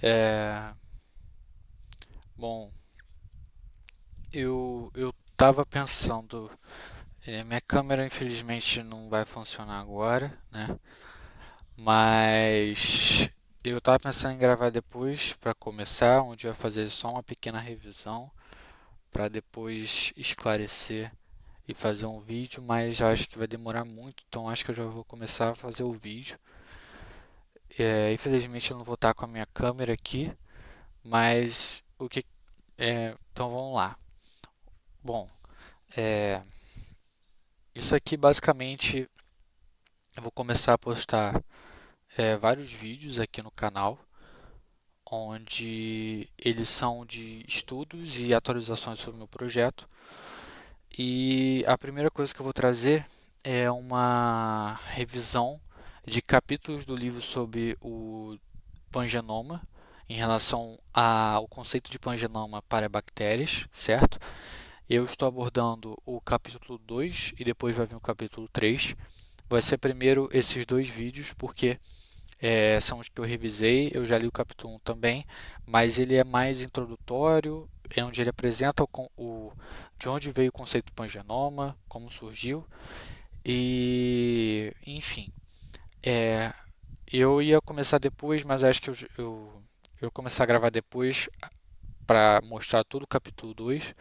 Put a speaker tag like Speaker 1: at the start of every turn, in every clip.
Speaker 1: É, bom, eu tava pensando, minha câmera infelizmente não vai funcionar agora, né? Mas eu tava pensando em gravar depois para começar, onde eu ia fazer só uma pequena revisão para depois esclarecer e fazer um vídeo, mas eu acho que vai demorar muito, então acho que eu já vou começar a fazer o vídeo. Infelizmente eu não vou estar com a minha câmera aqui, mas então vamos lá. Bom, é, isso aqui basicamente eu vou começar a postar vários vídeos aqui no canal, onde eles são de estudos e atualizações sobre o meu projeto. E a primeira coisa que eu vou trazer é uma revisão de capítulos do livro sobre o pangenoma, em relação ao conceito de pangenoma para bactérias, certo? Eu estou abordando o capítulo 2 e depois vai vir o capítulo 3. Vai ser primeiro esses dois vídeos, porque são os que eu revisei. Eu já li o capítulo 1 também, mas ele é mais introdutório, é onde ele apresenta de onde veio o conceito do pangenoma, como surgiu, e enfim. É, eu ia começar depois, mas acho que eu vou começar a gravar depois para mostrar todo o capítulo 2,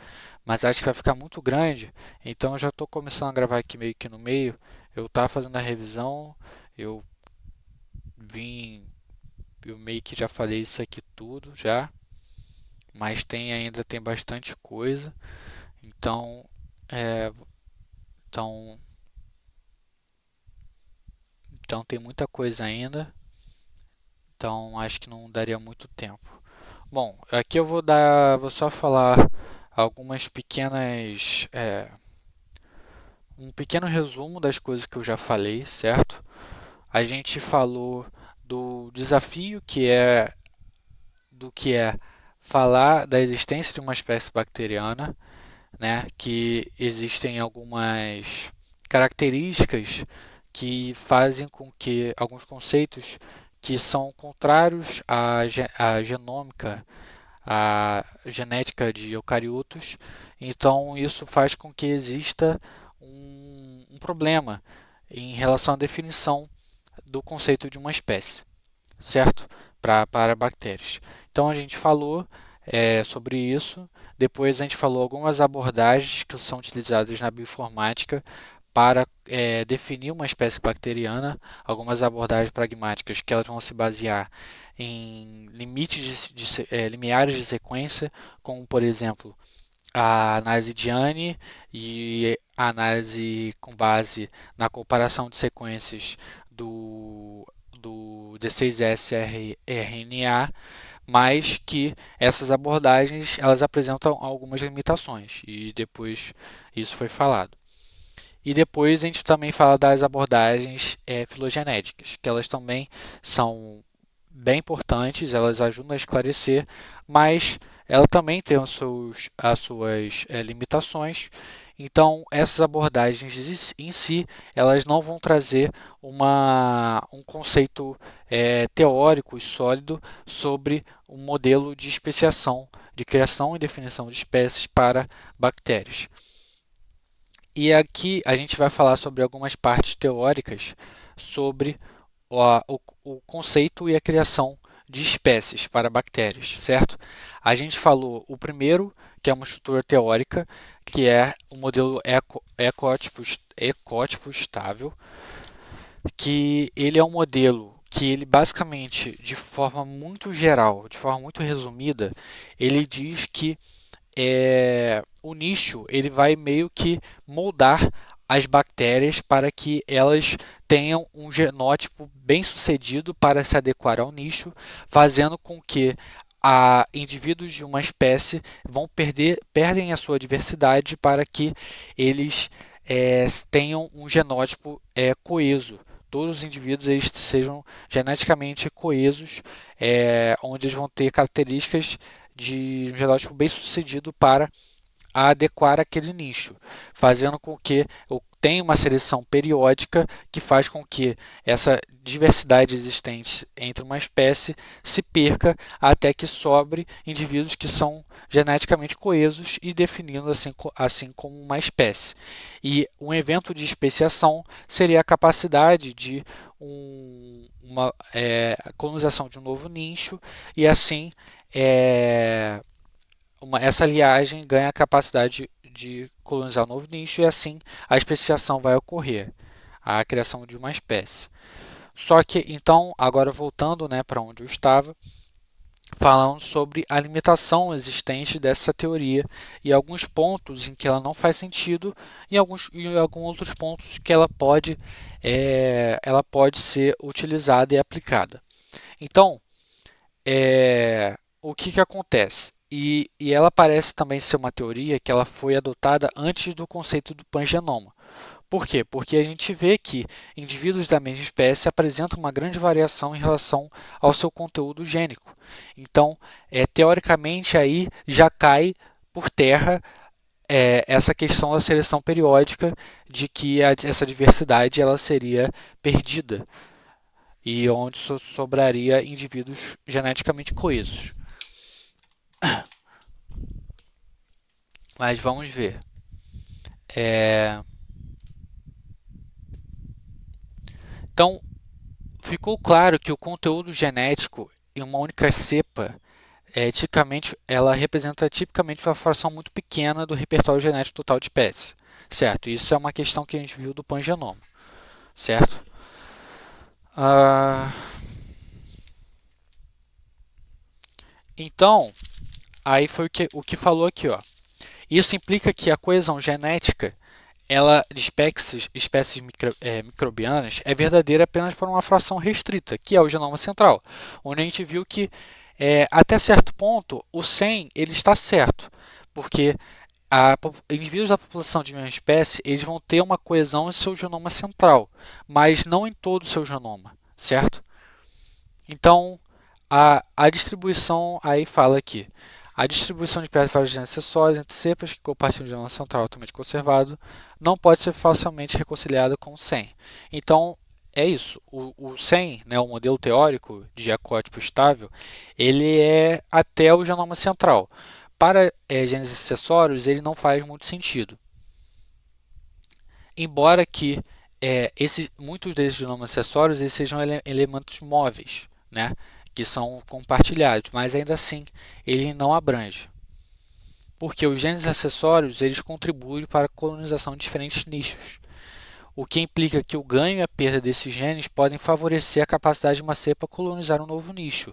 Speaker 1: mas acho que vai ficar muito grande, então eu já estou começando a gravar aqui meio que no meio. Eu estava fazendo a revisão, eu vim, eu meio que já falei isso aqui tudo já, mas ainda tem bastante coisa, então, é, então, então tem muita coisa ainda, então acho que não daria muito tempo. Bom, aqui vou só falar algumas um pequeno resumo das coisas que eu já falei, certo? A gente falou do desafio do que é falar da existência de uma espécie bacteriana, né? Que existem algumas características que fazem com que alguns conceitos que são contrários à genômica, à genética de eucariotos. Então, isso faz com que exista um problema em relação à definição do conceito de uma espécie, certo? Para bactérias. Então, a gente falou sobre isso. Depois, a gente falou algumas abordagens que são utilizadas na bioinformática para definir uma espécie bacteriana, algumas abordagens pragmáticas que elas vão se basear em limiares de sequência, como por exemplo a análise de Yanni e a análise com base na comparação de sequências do D6S-RNA, mas que essas abordagens elas apresentam algumas limitações e depois isso foi falado. E depois a gente também fala das abordagens filogenéticas, que elas também são bem importantes, elas ajudam a esclarecer, mas ela também tem as suas limitações. Então, essas abordagens em si, elas não vão trazer um conceito teórico e sólido sobre um modelo de especiação, de criação e definição de espécies para bactérias. E aqui a gente vai falar sobre algumas partes teóricas sobre o conceito e a criação de espécies para bactérias, certo? A gente falou o primeiro, que é uma estrutura teórica, que é o modelo ecótipo estável, que ele é um modelo que ele basicamente, de forma muito geral, de forma muito resumida, ele diz que o nicho ele vai meio que moldar as bactérias para que elas tenham um genótipo bem sucedido para se adequar ao nicho, fazendo com que indivíduos de uma espécie perdem a sua diversidade para que eles tenham um genótipo coeso. Todos os indivíduos eles sejam geneticamente coesos, onde eles vão ter características de um genótipo bem sucedido para a adequar aquele nicho, fazendo com que eu tenha uma seleção periódica que faz com que essa diversidade existente entre uma espécie se perca até que sobre indivíduos que são geneticamente coesos e definindo assim como uma espécie. E um evento de especiação seria a capacidade de uma colonização de um novo nicho e assim é, essa liagem ganha a capacidade de colonizar um novo nicho e assim a especiação vai ocorrer, a criação de uma espécie. Só que então, agora voltando, né, para onde eu estava, falando sobre a limitação existente dessa teoria e alguns pontos em que ela não faz sentido e alguns outros pontos que ela pode ser utilizada e aplicada. Então, o que acontece? E ela parece também ser uma teoria que ela foi adotada antes do conceito do pangenoma. Por quê? Porque a gente vê que indivíduos da mesma espécie apresentam uma grande variação em relação ao seu conteúdo gênico. Então, teoricamente, aí já cai por terra essa questão da seleção periódica de que essa diversidade ela seria perdida e onde sobraria indivíduos geneticamente coesos. Mas vamos ver. É, Então, ficou claro que o conteúdo genético em uma única cepa tipicamente, ela representa tipicamente uma fração muito pequena do repertório genético total de espécies, certo? Isso é uma questão que a gente viu do pangenoma, certo? Ah, então, aí foi o que falou aqui, ó. Isso implica que a coesão genética ela de espécies microbianas é verdadeira apenas para uma fração restrita, que é o genoma central, onde a gente viu que até certo ponto o 100 ele está certo, porque indivíduos da população de mesma espécie eles vão ter uma coesão em seu genoma central, mas não em todo o seu genoma, certo? Então a distribuição aí fala aqui. A distribuição de vários genes acessórios entre cepas que compartilham o genoma central altamente conservado não pode ser facilmente reconciliada com o 100. Então, é isso. O 100, né, o modelo teórico de diacótipo estável, ele é até o genoma central. Para genes acessórios, ele não faz muito sentido. Embora que muitos desses genomas acessórios eles sejam elementos móveis, né? Que são compartilhados, mas ainda assim ele não abrange. Porque os genes acessórios eles contribuem para a colonização de diferentes nichos, o que implica que o ganho e a perda desses genes podem favorecer a capacidade de uma cepa colonizar um novo nicho.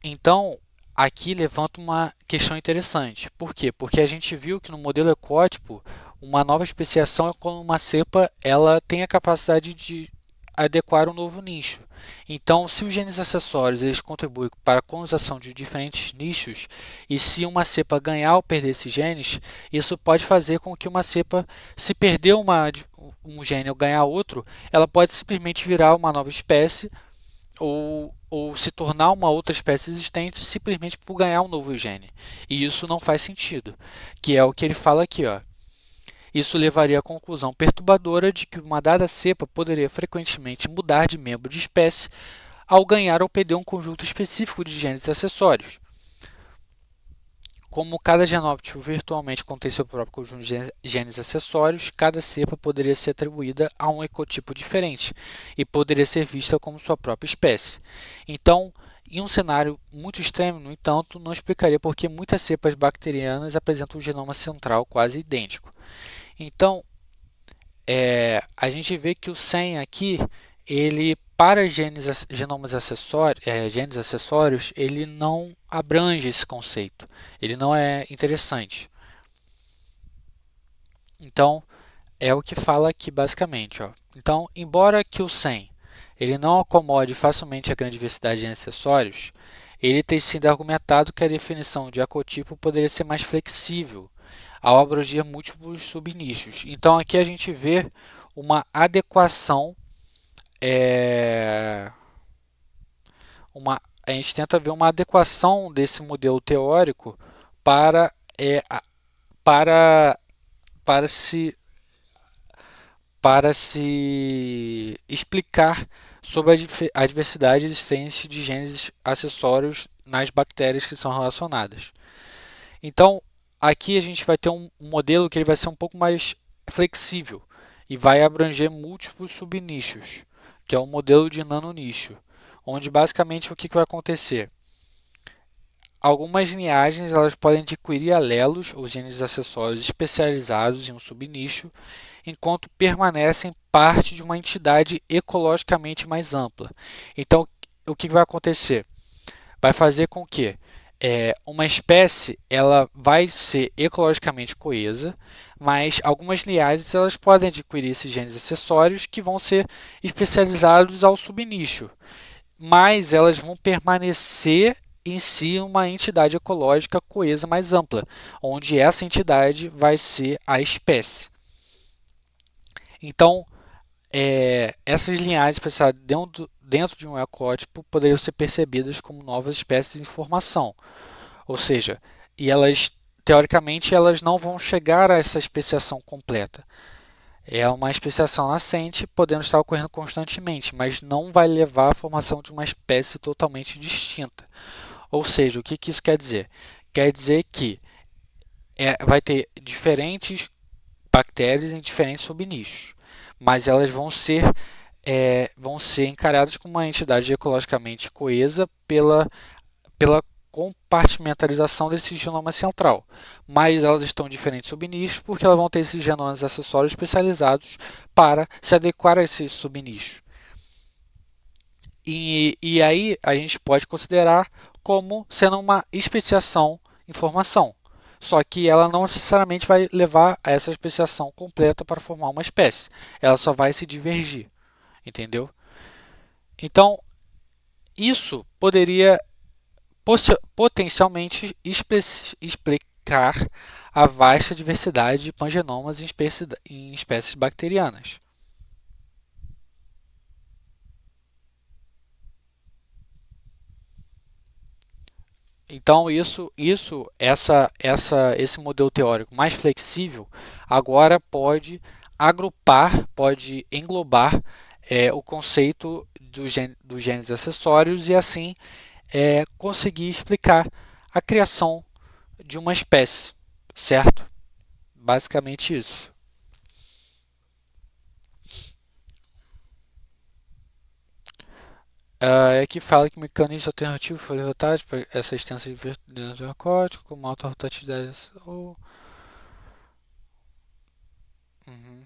Speaker 1: Então, aqui levanta uma questão interessante. Por quê? Porque a gente viu que no modelo ecótipo, uma nova especiação é quando uma cepa ela tem a capacidade de adequar um novo nicho. Então, se os genes acessórios eles contribuem para a colonização de diferentes nichos, e se uma cepa ganhar ou perder esses genes, isso pode fazer com que uma cepa, se perder um gene ou ganhar outro, ela pode simplesmente virar uma nova espécie ou se tornar uma outra espécie existente simplesmente por ganhar um novo gene. E isso não faz sentido, que é o que ele fala aqui, ó. Isso levaria à conclusão perturbadora de que uma dada cepa poderia frequentemente mudar de membro de espécie ao ganhar ou perder um conjunto específico de genes acessórios. Como cada genótipo virtualmente contém seu próprio conjunto de genes acessórios, cada cepa poderia ser atribuída a um ecotipo diferente e poderia ser vista como sua própria espécie. Então, em um cenário muito extremo, no entanto, não explicaria por que muitas cepas bacterianas apresentam um genoma central quase idêntico. Então, a gente vê que o 100 aqui, ele para genomas acessórios, genes acessórios, ele não abrange esse conceito. Ele não é interessante. Então, é o que fala aqui basicamente. Ó. Então, embora que o 100 ele não acomode facilmente a grande diversidade de acessórios, ele tem sido argumentado que a definição de ecotipo poderia ser mais flexível ao abranger múltiplos subnichos. Então, aqui a gente vê uma adequação é, a gente tenta ver uma adequação desse modelo teórico para, é, para, para se para se explicar sobre a diversidade e existência de genes acessórios nas bactérias que são relacionadas. Então, aqui a gente vai ter um modelo que ele vai ser um pouco mais flexível e vai abranger múltiplos subnichos, que é o modelo de nanonicho, onde basicamente o que vai acontecer? Algumas linhagens elas podem adquirir alelos ou genes acessórios especializados em um subnicho, enquanto permanecem parte de uma entidade ecologicamente mais ampla. Então, o que vai acontecer? Vai fazer com que uma espécie ela vai ser ecologicamente coesa, mas algumas linhagens elas podem adquirir esses genes acessórios que vão ser especializados ao subnicho, mas elas vão permanecer em si uma entidade ecológica coesa mais ampla, onde essa entidade vai ser a espécie. Então, essas linhagens especializadas dentro de um ecótipo poderiam ser percebidas como novas espécies em formação, ou seja, e elas teoricamente elas não vão chegar a essa especiação completa. É uma especiação nascente, podendo estar ocorrendo constantemente, mas não vai levar à formação de uma espécie totalmente distinta. Ou seja, o que isso quer dizer? Quer dizer que vai ter diferentes bactérias em diferentes subnichos, mas elas vão ser encaradas como uma entidade ecologicamente coesa pela compartimentalização desse genoma central. Mas elas estão em diferentes subnichos porque elas vão ter esses genomas acessórios especializados para se adequar a esse subnicho. E aí a gente pode considerar como sendo uma especiação em formação. Só que ela não necessariamente vai levar a essa especiação completa para formar uma espécie. Ela só vai se divergir, entendeu? Então, isso poderia potencialmente explicar a vasta diversidade de pangenomas em espécies bacterianas. Então, esse modelo teórico mais flexível agora pode agrupar, pode englobar o conceito dos genes acessórios e assim conseguir explicar a criação de uma espécie, certo? Basicamente isso. É que fala que mecanismos alternativos foram levantados para essa extensa diversidade do narcótico, como alta rotatividade ou... Uhum.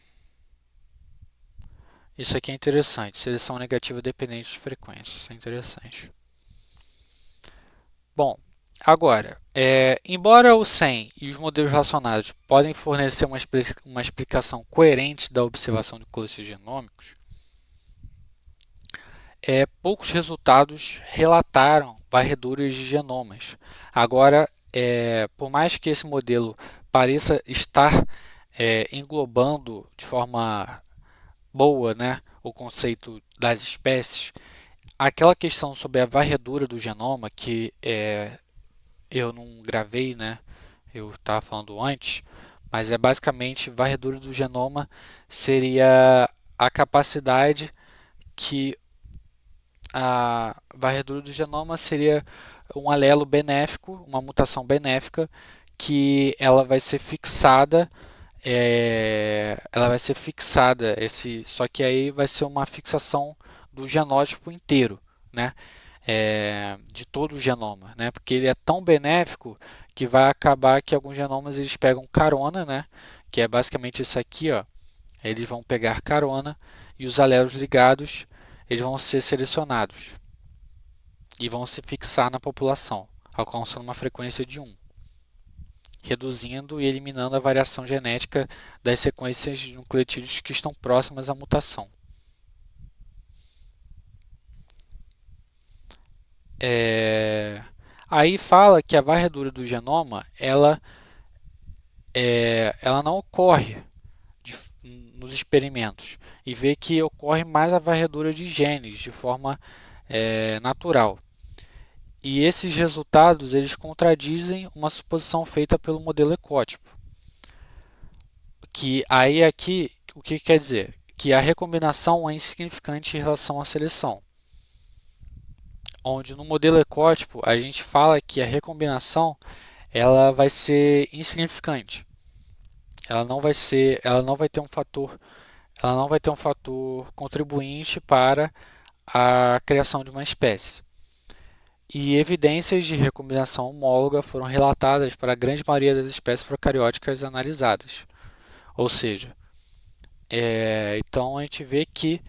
Speaker 1: Isso aqui é interessante. Seleção negativa dependente de frequência. Isso é interessante. Bom, agora, embora o SEM e os modelos relacionados podem fornecer uma explicação coerente da observação de coletios genômicos, poucos resultados relataram varreduras de genomas. Agora, por mais que esse modelo pareça estar englobando de forma boa, né, o conceito das espécies, aquela questão sobre a varredura do genoma, que eu não gravei, né, eu estava falando antes, mas é basicamente varredura do genoma seria a capacidade que a varredura do genoma seria um alelo benéfico, uma mutação benéfica, que ela vai ser fixada, só que aí vai ser uma fixação do genótipo inteiro, né? De todo o genoma, né? Porque ele é tão benéfico que vai acabar que alguns genomas eles pegam carona, né? Que é basicamente isso aqui, ó. Eles vão pegar carona e os alelos ligados eles vão ser selecionados e vão se fixar na população, alcançando uma frequência de 1, reduzindo e eliminando a variação genética das sequências de nucleotídeos que estão próximas à mutação. Aí fala que a varredura do genoma ela não ocorre nos experimentos e vê que ocorre mais a varredura de genes de forma natural. e esses resultados eles contradizem uma suposição feita pelo modelo ecótipo. Que aí aqui, o que quer dizer? Que a recombinação é insignificante em relação à seleção. Onde no modelo ecótipo a gente fala que a recombinação ela vai ser insignificante. Ela não vai ter um fator, ela não vai ter um fator contribuinte para a criação de uma espécie. E evidências de recombinação homóloga foram relatadas para a grande maioria das espécies procarióticas analisadas. Ou seja, então a gente vê que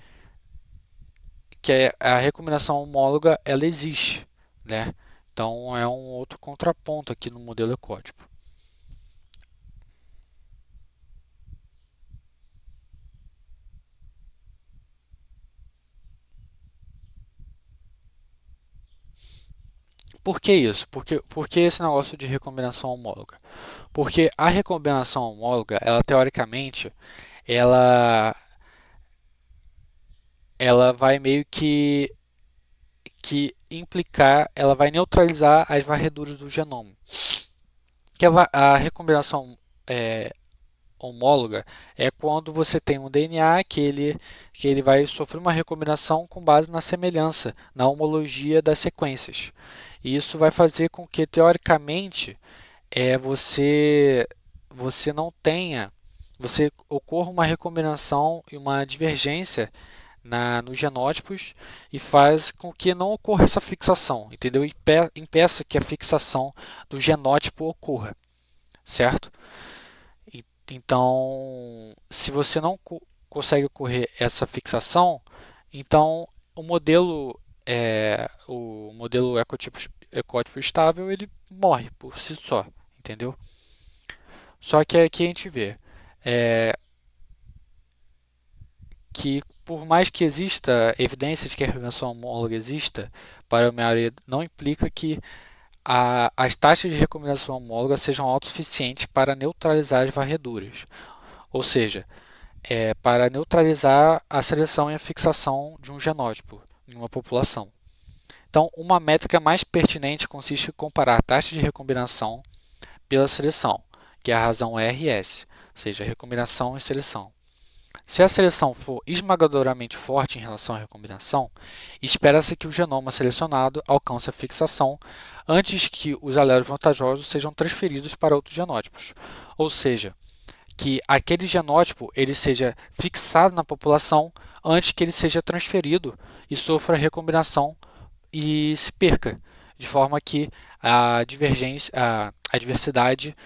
Speaker 1: a recombinação homóloga ela existe, né? Então é um outro contraponto aqui no modelo ecótipo. Por que isso? Por que esse negócio de recombinação homóloga? Porque a recombinação homóloga, ela teoricamente, ela, ela vai meio que implicar, ela vai neutralizar as varreduras do genoma. Que a recombinação é, homóloga é quando você tem um DNA que ele vai sofrer uma recombinação com base na semelhança, na homologia das sequências. E isso vai fazer com que, teoricamente, você não tenha, você ocorra uma recombinação e uma divergência nos genótipos e faz com que não ocorra essa fixação, entendeu? Impeça que a fixação do genótipo ocorra, certo? Então, se você não consegue ocorrer essa fixação, então o modelo ecótipo estável ele morre por si só, entendeu? Só que aqui a gente vê é, que por mais que exista evidência de que a recombinação homóloga exista, para a maioria não implica que as taxas de recombinação homóloga sejam autossuficientes para neutralizar as varreduras, ou seja, para neutralizar a seleção e a fixação de um genótipo em uma população. Então, uma métrica mais pertinente consiste em comparar a taxa de recombinação pela seleção, que é a razão RS, ou seja, recombinação e seleção. Se a seleção for esmagadoramente forte em relação à recombinação, espera-se que o genoma selecionado alcance a fixação antes que os alelos vantajosos sejam transferidos para outros genótipos, ou seja, que aquele genótipo ele seja fixado na população antes que ele seja transferido e sofra recombinação e se perca, de forma que a divergência, a diversidade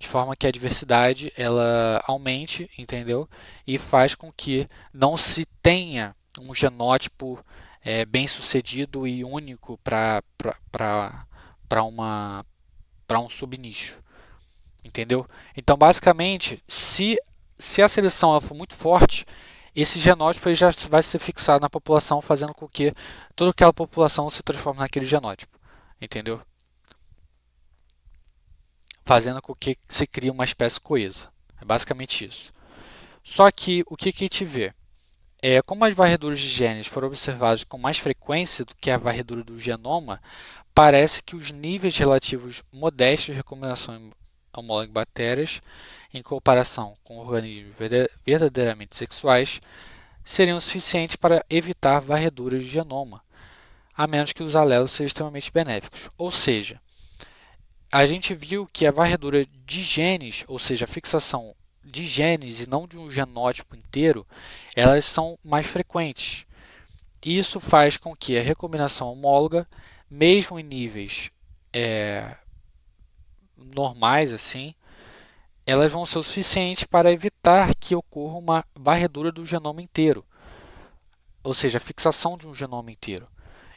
Speaker 1: de forma que a diversidade ela aumente, entendeu? E faz com que não se tenha um genótipo bem sucedido e único uma para um subnicho, entendeu? Então, basicamente, se a seleção ela for muito forte, esse genótipo ele já vai ser fixado na população, fazendo com que toda aquela população se transforme naquele genótipo, entendeu? Fazendo com que se crie uma espécie coesa. É basicamente isso. Só que o que a gente vê? Como as varreduras de genes foram observadas com mais frequência do que a varredura do genoma, parece que os níveis relativos modestos de recombinação homóloga em bactérias, em comparação com organismos verdadeiramente sexuais, seriam suficientes para evitar varreduras de genoma, a menos que os alelos sejam extremamente benéficos. Ou seja, a gente viu que a varredura de genes, ou seja, a fixação de genes e não de um genótipo inteiro, elas são mais frequentes. Isso faz com que a recombinação homóloga, mesmo em níveis normais assim, elas vão ser o suficiente para evitar que ocorra uma varredura do genoma inteiro, ou seja, a fixação de um genoma inteiro.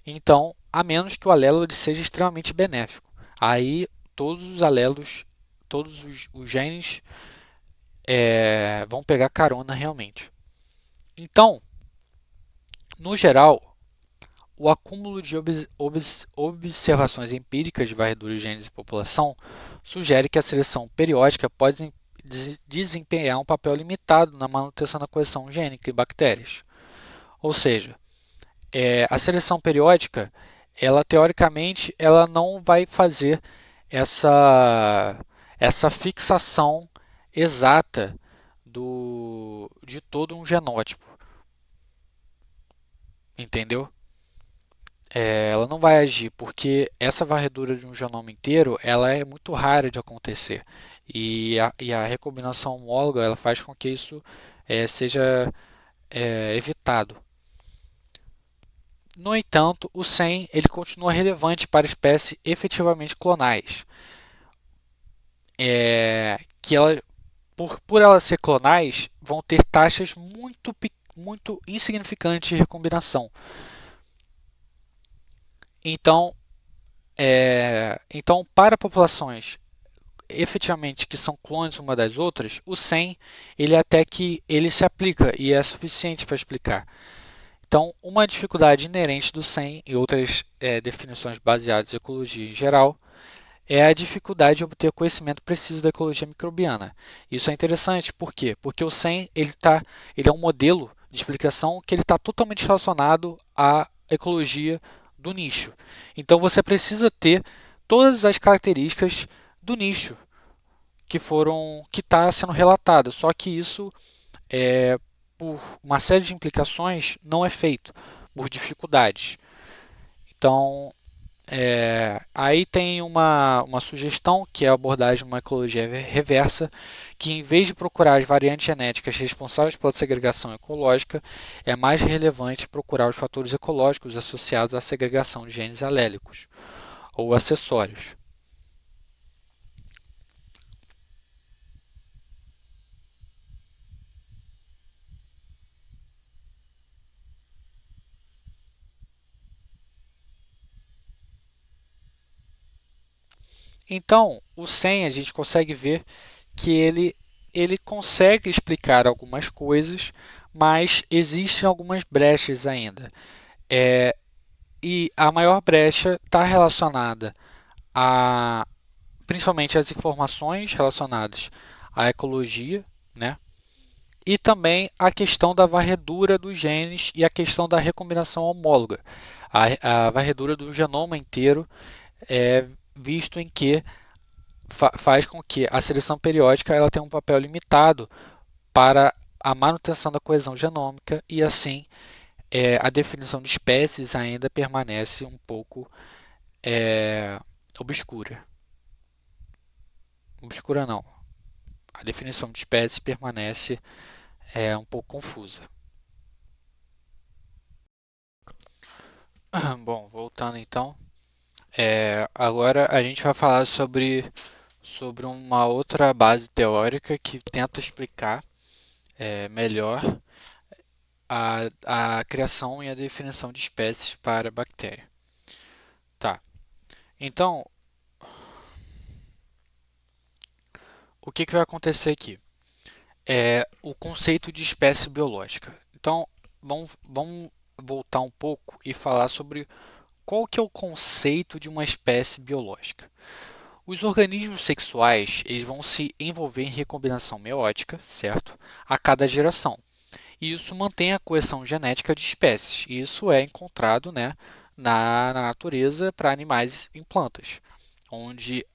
Speaker 1: Então, a menos que o alelo ele seja extremamente benéfico. Aí todos os alelos, todos os genes vão pegar carona realmente. Então, no geral, o acúmulo de observações empíricas de varreduras de genes e população sugere que a seleção periódica pode desempenhar um papel limitado na manutenção da coesão gênica em bactérias. Ou seja, a seleção periódica ela teoricamente ela não vai fazer essa fixação exata de todo um genótipo, entendeu? Ela não vai agir porque essa varredura de um genoma inteiro ela é muito rara de acontecer e a recombinação homóloga ela faz com que isso seja evitado. No entanto, o 100 ele continua relevante para espécies efetivamente clonais, que ela, por elas ser clonais, vão ter taxas muito insignificantes de recombinação. Então, então, para populações efetivamente que são clones uma das outras, o 100 ele até que ele se aplica e é suficiente para explicar. Então, uma dificuldade inerente do 100 e outras definições baseadas em ecologia em geral é a dificuldade de obter conhecimento preciso da ecologia microbiana. Isso é interessante, por quê? Porque o 100 ele é um modelo de explicação que ele está totalmente relacionado à ecologia do nicho. Então você precisa ter todas as características do nicho que está sendo relatado. Só que isso, por uma série de implicações, não é feito por dificuldades. Então, aí tem uma sugestão que é a abordagem de uma ecologia reversa, que em vez de procurar as variantes genéticas responsáveis pela segregação ecológica, é mais relevante procurar os fatores ecológicos associados à segregação de genes alélicos ou acessórios. Então, o 100 a gente consegue ver que ele consegue explicar algumas coisas, mas existem algumas brechas ainda. É, e a maior brecha está relacionada a principalmente as informações relacionadas à ecologia, né? E também a questão da varredura dos genes e a questão da recombinação homóloga. A varredura do genoma inteiro é visto em que faz com que a seleção periódica ela tenha um papel limitado para a manutenção da coesão genômica e assim a definição de espécies ainda permanece um pouco obscura. Obscura não. A definição de espécies permanece um pouco confusa. Bom, voltando então, agora a gente vai falar sobre uma outra base teórica que tenta explicar melhor a criação e a definição de espécies para bactéria. Tá. Então, o que vai acontecer aqui? O conceito de espécie biológica. Então, vamos voltar um pouco e falar sobre qual que é o conceito de uma espécie biológica. Os organismos sexuais eles vão se envolver em recombinação meótica, certo? A cada geração. E isso mantém a coesão genética de espécies. E isso é encontrado, né, na natureza para animais e plantas, onde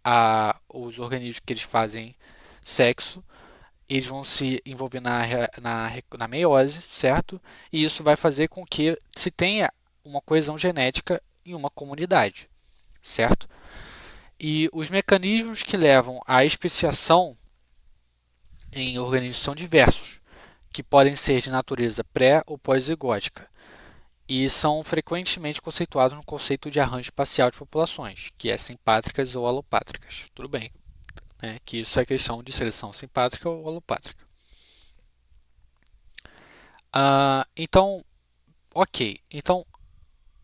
Speaker 1: os organismos que eles fazem sexo eles vão se envolver na meiose, certo? E isso vai fazer com que se tenha uma coesão genética em uma comunidade, certo? E os mecanismos que levam à especiação em organismos são diversos, que podem ser de natureza pré ou pós-zigótica, e são frequentemente conceituados no conceito de arranjo espacial de populações, que é simpátricas ou alopátricas. Tudo bem, né? Que isso é questão de seleção simpátrica ou alopátrica. Então, ok. Então,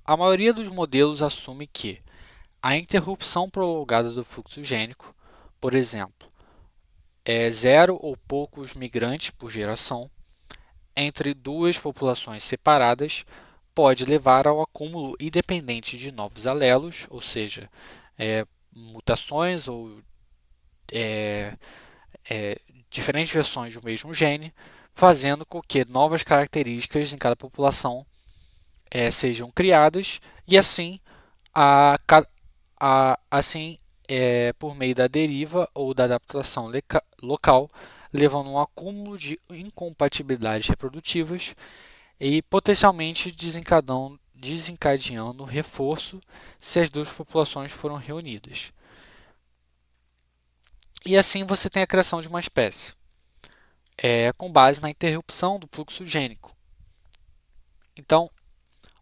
Speaker 1: a maioria dos modelos assume que a interrupção prolongada do fluxo gênico, por exemplo, zero ou poucos migrantes por geração, entre duas populações separadas, pode levar ao acúmulo independente de novos alelos, ou seja, mutações ou é, diferentes versões do mesmo gene, fazendo com que novas características em cada população sejam criadas e assim a, assim, por meio da deriva ou da adaptação local, levando a um acúmulo de incompatibilidades reprodutivas e potencialmente desencadeando reforço se as duas populações foram reunidas. E assim você tem a criação de uma espécie, com base na interrupção do fluxo gênico. Então,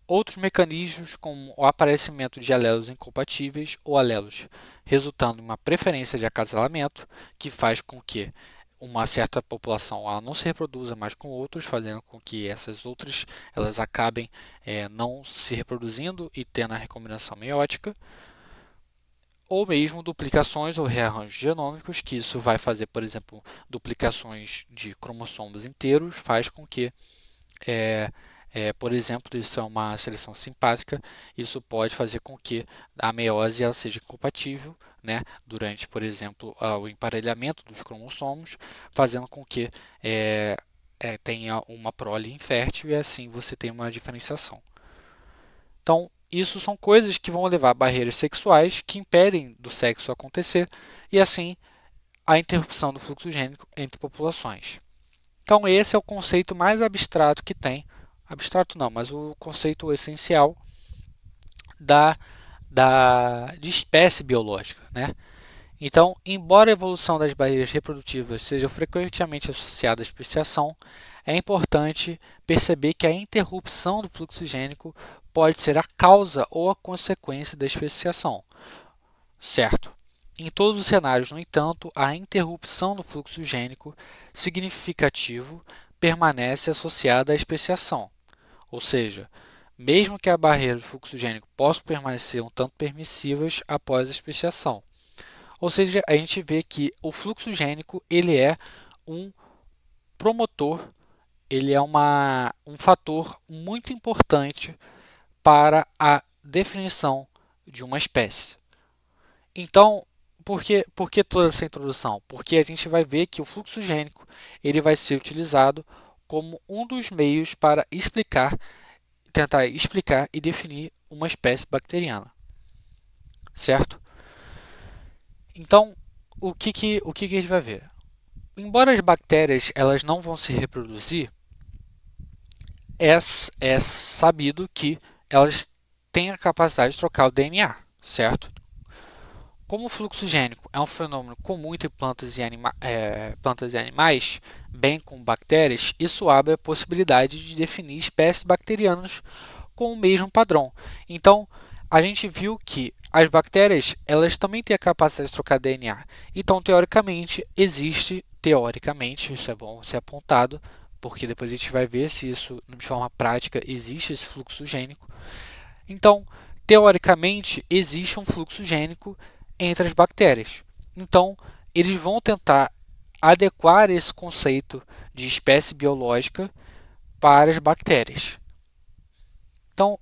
Speaker 1: outros mecanismos, como o aparecimento de alelos incompatíveis ou alelos resultando em uma preferência de acasalamento, que faz com que uma certa população ela não se reproduza mais com outros, fazendo com que essas outras elas acabem não se reproduzindo e tendo a recombinação meiótica, ou mesmo duplicações ou rearranjos genômicos, que isso vai fazer, por exemplo, duplicações de cromossomos inteiros, faz com que por exemplo, isso é uma seleção simpátrica, isso pode fazer com que a meiose ela seja incompatível, né, durante, por exemplo, o emparelhamento dos cromossomos, fazendo com que tenha uma prole infértil e assim você tem uma diferenciação. Então, isso são coisas que vão levar a barreiras sexuais que impedem do sexo acontecer e assim a interrupção do fluxo gênico entre populações. Então, esse é o conceito mais abstrato que tem. Abstrato não, mas o conceito essencial de espécie biológica, né? Então, embora a evolução das barreiras reprodutivas seja frequentemente associada à especiação, é importante perceber que a interrupção do fluxo gênico pode ser a causa ou a consequência da especiação, certo? Em todos os cenários, no entanto, a interrupção do fluxo gênico significativo permanece associada à especiação. Ou seja, mesmo que a barreira do fluxo gênico possa permanecer um tanto permissivas após a especiação. Ou seja, a gente vê que o fluxo gênico ele é um promotor, ele é um fator muito importante para a definição de uma espécie. Então, por que toda essa introdução? Porque a gente vai ver que o fluxo gênico ele vai ser utilizado como um dos meios para tentar explicar e definir uma espécie bacteriana, certo? Então, o que a gente vai ver? Embora as bactérias elas não vão se reproduzir, é sabido que elas têm a capacidade de trocar o DNA, certo? Como o fluxo gênico é um fenômeno comum entre plantas e animais, bem como bactérias, isso abre a possibilidade de definir espécies bacterianas com o mesmo padrão. Então, a gente viu que as bactérias elas também têm a capacidade de trocar DNA. Então, teoricamente, isso é bom ser apontado, porque depois a gente vai ver se isso, de forma prática, existe esse fluxo gênico. Então, teoricamente, existe um fluxo gênico entre as bactérias. Então, eles vão tentar adequar esse conceito de espécie biológica para as bactérias. Então,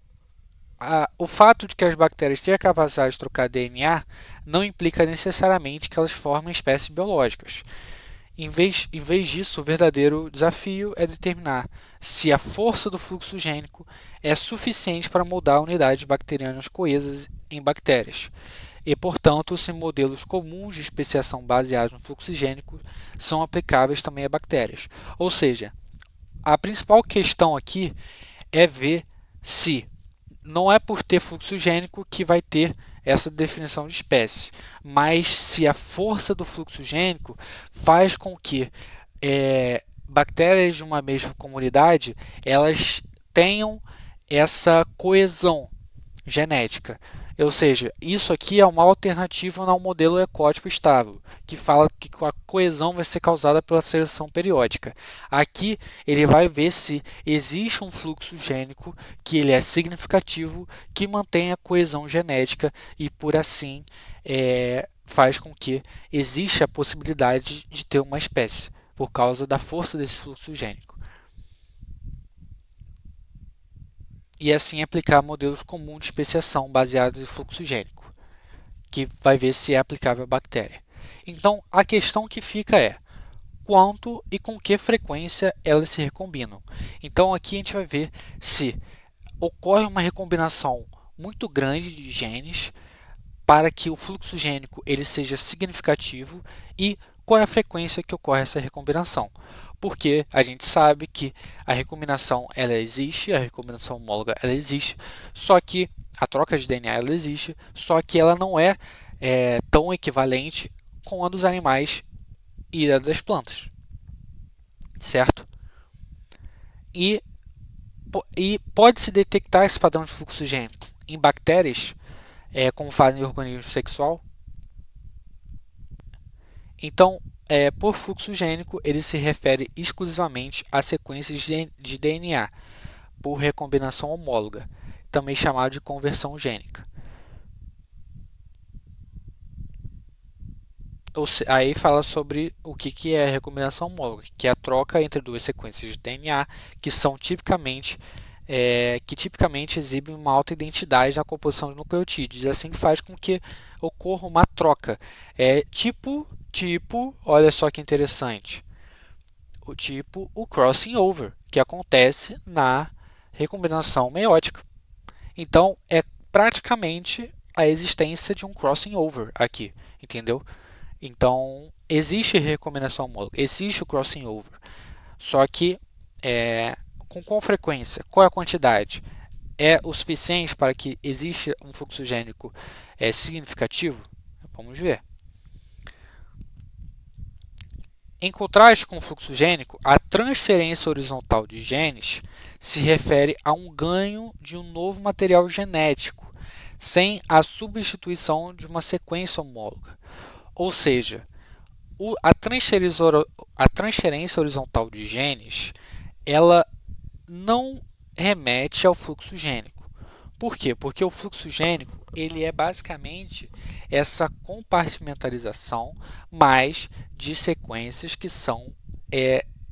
Speaker 1: o fato de que as bactérias têm a capacidade de trocar DNA não implica necessariamente que elas formem espécies biológicas. Em vez disso, o verdadeiro desafio é determinar se a força do fluxo gênico é suficiente para moldar unidades bacterianas coesas em bactérias. E, portanto, se modelos comuns de especiação baseados no fluxo gênico são aplicáveis também a bactérias. Ou seja, a principal questão aqui é ver se não é por ter fluxo gênico que vai ter essa definição de espécie, mas se a força do fluxo gênico faz com que bactérias de uma mesma comunidade elas tenham essa coesão genética. Ou seja, isso aqui é uma alternativa ao modelo ecótipo estável, que fala que a coesão vai ser causada pela seleção periódica. Aqui ele vai ver se existe um fluxo gênico que ele é significativo, que mantém a coesão genética e por assim faz com que exista a possibilidade de ter uma espécie, por causa da força desse fluxo gênico. E assim aplicar modelos comuns de especiação baseados em fluxo gênico, que vai ver se é aplicável à bactéria. Então, a questão que fica é quanto e com que frequência elas se recombinam. Então, aqui a gente vai ver se ocorre uma recombinação muito grande de genes para que o fluxo gênico ele seja significativo e qual é a frequência que ocorre essa recombinação. Porque a gente sabe que a recombinação ela existe, a recombinação homóloga ela existe, só que a troca de DNA ela existe, só que ela não é tão equivalente com a dos animais e a das plantas, certo? E, e pode-se detectar esse padrão de fluxo gênico em bactérias, como fazem em organismo sexual. Então, por fluxo gênico, ele se refere exclusivamente a sequências de DNA por recombinação homóloga, também chamado de conversão gênica. Aí fala sobre o que é recombinação homóloga, que é a troca entre duas sequências de DNA que são que tipicamente exibem uma alta identidade na composição de nucleotídeos, assim faz com que ocorra uma troca. Olha só que interessante, o crossing over, que acontece na recombinação meiótica. Então, é praticamente a existência de um crossing over aqui, entendeu? Então, existe recombinação homóloga, existe o crossing over, só que com qual frequência, qual é a quantidade? É o suficiente para que exista um fluxo gênico significativo? Vamos ver. Em contraste com o fluxo gênico, a transferência horizontal de genes se refere a um ganho de um novo material genético, sem a substituição de uma sequência homóloga. Ou seja, a transferência horizontal de genes ela não remete ao fluxo gênico. Por quê? Porque o fluxo gênico ele é basicamente essa compartimentalização mais de sequências que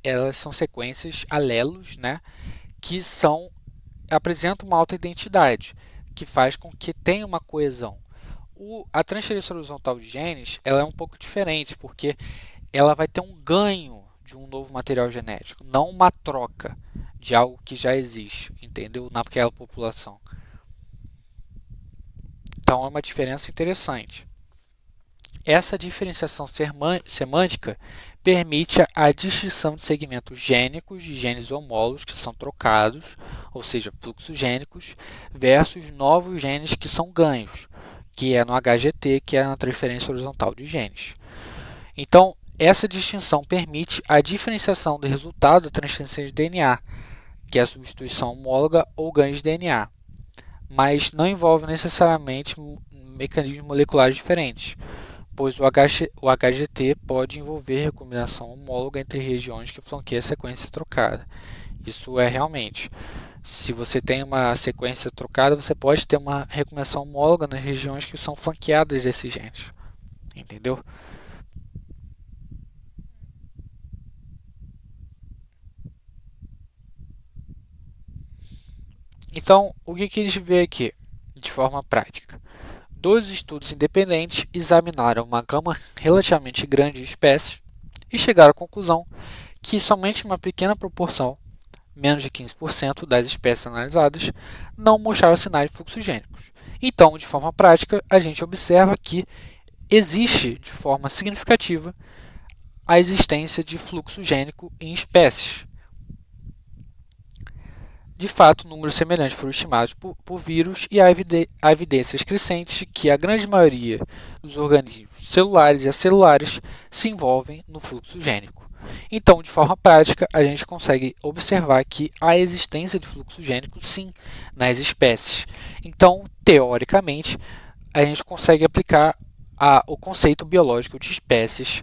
Speaker 1: elas são sequências alelos, né, que apresentam uma alta identidade, que faz com que tenha uma coesão. A transferência horizontal de genes ela é um pouco diferente, porque ela vai ter um ganho de um novo material genético, não uma troca de algo que já existe, entendeu? Naquela população. Então é uma diferença interessante. Essa diferenciação semântica permite a distinção de segmentos gênicos de genes homólogos que são trocados, ou seja, fluxos gênicos, versus novos genes que são ganhos, que é no HGT, que é na transferência horizontal de genes. Então, essa distinção permite a diferenciação do resultado da transferência de DNA, que é a substituição homóloga ou ganho de DNA, mas não envolve necessariamente mecanismos moleculares diferentes, pois o HGT pode envolver recombinação homóloga entre regiões que flanqueiam a sequência trocada. Isso é realmente. Se você tem uma sequência trocada, você pode ter uma recombinação homóloga nas regiões que são flanqueadas desses genes. Entendeu? Então, o que eles vê aqui, de forma prática? Dois estudos independentes examinaram uma gama relativamente grande de espécies e chegaram à conclusão que somente uma pequena proporção, menos de 15% das espécies analisadas, não mostraram sinais fluxogênicos. Então, de forma prática, a gente observa que existe de forma significativa a existência de fluxo gênico em espécies. De fato, números semelhantes foram estimados por vírus e há evidências crescentes que a grande maioria dos organismos celulares e acelulares se envolvem no fluxo gênico. Então, de forma prática, a gente consegue observar que há existência de fluxo gênico, sim, nas espécies. Então, teoricamente, a gente consegue aplicar o conceito biológico de espécies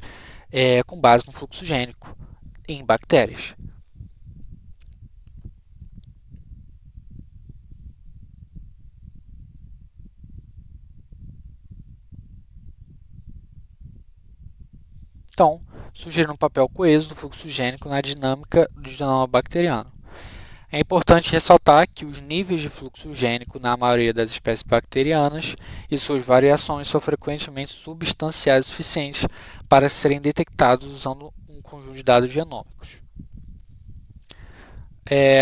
Speaker 1: com base no fluxo gênico em bactérias. Então, sugerindo um papel coeso do fluxo gênico na dinâmica do genoma bacteriano. É importante ressaltar que os níveis de fluxo gênico na maioria das espécies bacterianas e suas variações são frequentemente substanciais o suficientes para serem detectados usando um conjunto de dados genômicos.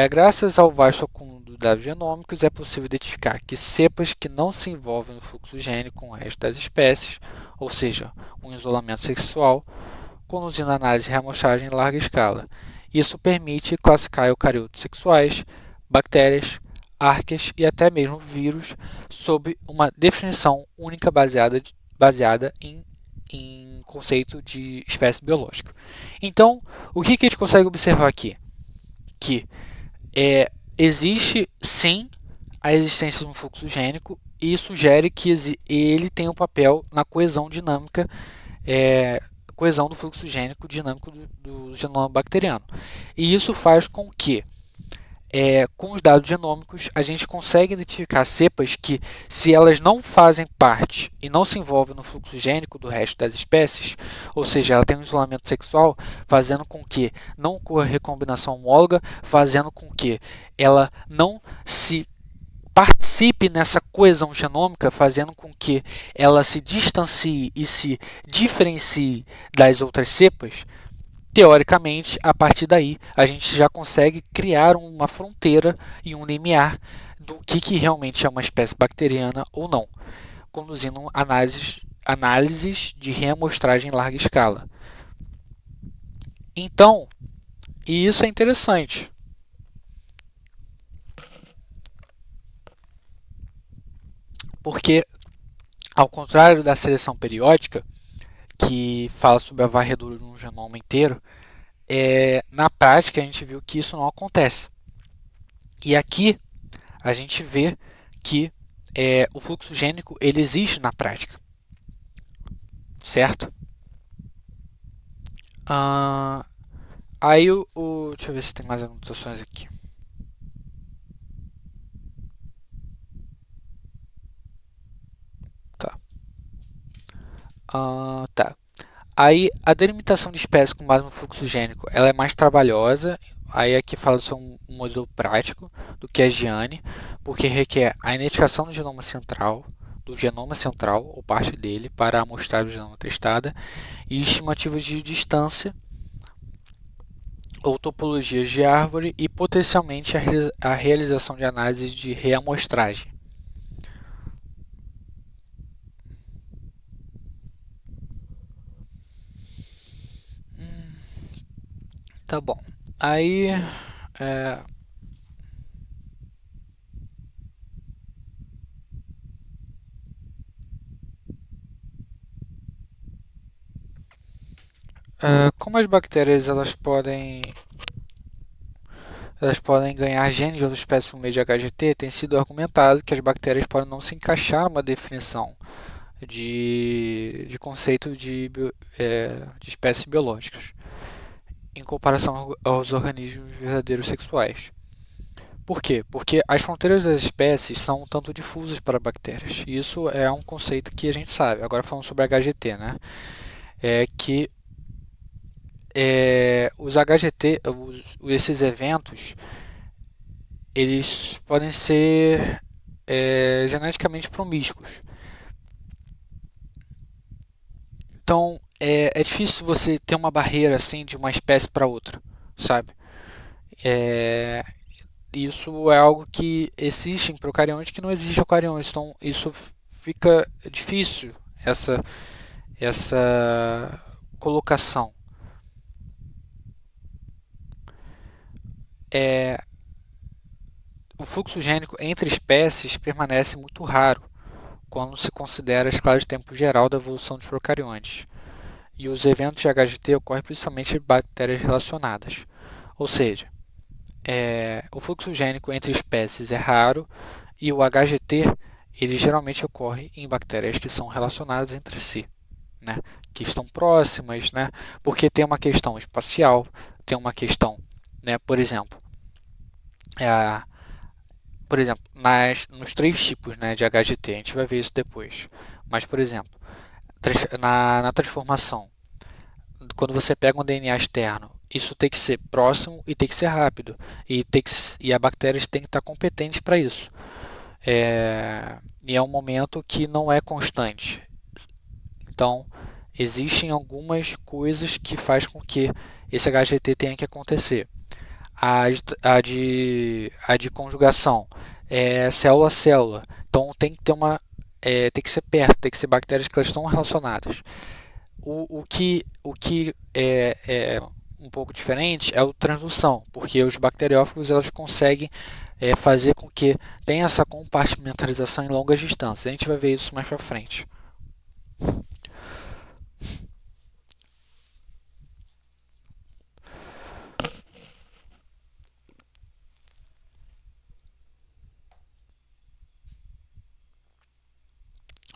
Speaker 1: Graças ao vasto acúmulo de dados genômicos, é possível identificar que cepas que não se envolvem no fluxo gênico com o resto das espécies, ou seja, um isolamento sexual, conduzindo a análise e reamostragem em larga escala. Isso permite classificar eucariotos sexuais, bactérias, arqueias e até mesmo vírus sob uma definição única baseada em conceito de espécie biológica. Então, o que a gente consegue observar aqui? Que existe sim a existência de um fluxo gênico e sugere que ele tem um papel na coesão dinâmica, coesão do fluxo gênico dinâmico do genoma bacteriano. E isso faz com que, com os dados genômicos, a gente consegue identificar cepas que, se elas não fazem parte e não se envolvem no fluxo gênico do resto das espécies, ou seja, ela tem um isolamento sexual, fazendo com que não ocorra recombinação homóloga, fazendo com que ela não se participe nessa coesão genômica, fazendo com que ela se distancie e se diferencie das outras cepas. Teoricamente, a partir daí, a gente já consegue criar uma fronteira e um limiar do que realmente é uma espécie bacteriana ou não, conduzindo análises de reamostragem em larga escala. Então, e isso é interessante, porque, ao contrário da seleção periódica, que fala sobre a varredura de um genoma inteiro, na prática a gente viu que isso não acontece. E aqui a gente vê que o fluxo gênico ele existe na prática, certo? Aí deixa eu ver se tem mais anotações aqui. Tá. Tá. Aí a delimitação de espécies com base no fluxo gênico ela é mais trabalhosa. Aí aqui fala do seu modelo prático do que a Giane, porque requer a identificação do genoma central ou parte dele para a amostragem do genoma testada e estimativas de distância ou topologias de árvore e potencialmente a realização de análises de reamostragem. Tá bom. Aí como as bactérias elas podem ganhar genes de outras espécies por meio de HGT, tem sido argumentado que as bactérias podem não se encaixar numa definição de conceito de espécies biológicas, em comparação aos organismos verdadeiros sexuais. Por quê? Porque as fronteiras das espécies são um tanto difusas para bactérias. E isso é um conceito que a gente sabe. Agora falando sobre HGT, né? É que os HGT, esses eventos, eles podem ser geneticamente promíscuos. Então, é difícil você ter uma barreira assim de uma espécie para outra, sabe? É, isso é algo que existe em procariontes que não existe em eucariontes. Então, isso fica difícil, essa colocação. O fluxo gênico entre espécies permanece muito raro quando se considera a escala de tempo geral da evolução dos procariontes. E os eventos de HGT ocorrem principalmente em bactérias relacionadas. Ou seja, o fluxo gênico entre espécies é raro e o HGT ele geralmente ocorre em bactérias que são relacionadas entre si, né? Que estão próximas, né? Porque tem uma questão espacial, tem uma questão, né? É, por exemplo, nos três tipos, né, de HGT, a gente vai ver isso depois. Mas, por exemplo, na transformação, quando você pega um DNA externo, isso tem que ser próximo e tem que ser rápido. E a bactéria tem que estar competente para isso. E é um momento que não é constante. Então, existem algumas coisas que faz com que esse HGT tenha que acontecer. a de conjugação é célula a célula. Então tem que ter tem que ser perto, tem que ser bactérias que elas estão relacionadas. O que é um pouco diferente é o transdução, porque os bacteriófagos elas conseguem fazer com que tenha essa compartimentalização em longas distâncias. A gente vai ver isso mais para frente.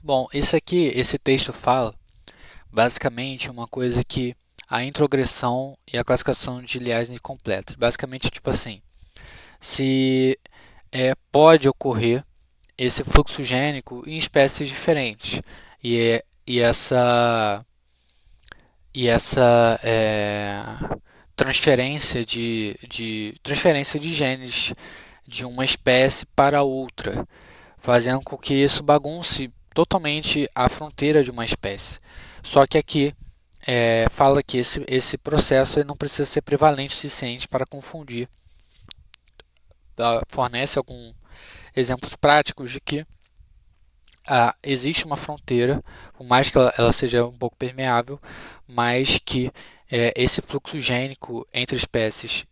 Speaker 1: Bom, esse texto fala basicamente uma coisa que a introgressão e a classificação de liagens incompletas. Basicamente, tipo assim, se pode ocorrer esse fluxo gênico em espécies diferentes. E, e essa transferência de genes de uma espécie para outra, fazendo com que isso bagunce totalmente a fronteira de uma espécie. Só que aqui fala que esse processo ele não precisa ser prevalente o suficiente para confundir. Fornece alguns exemplos práticos de que existe uma fronteira, por mais que ela seja um pouco permeável, mas que esse fluxo gênico entre espécies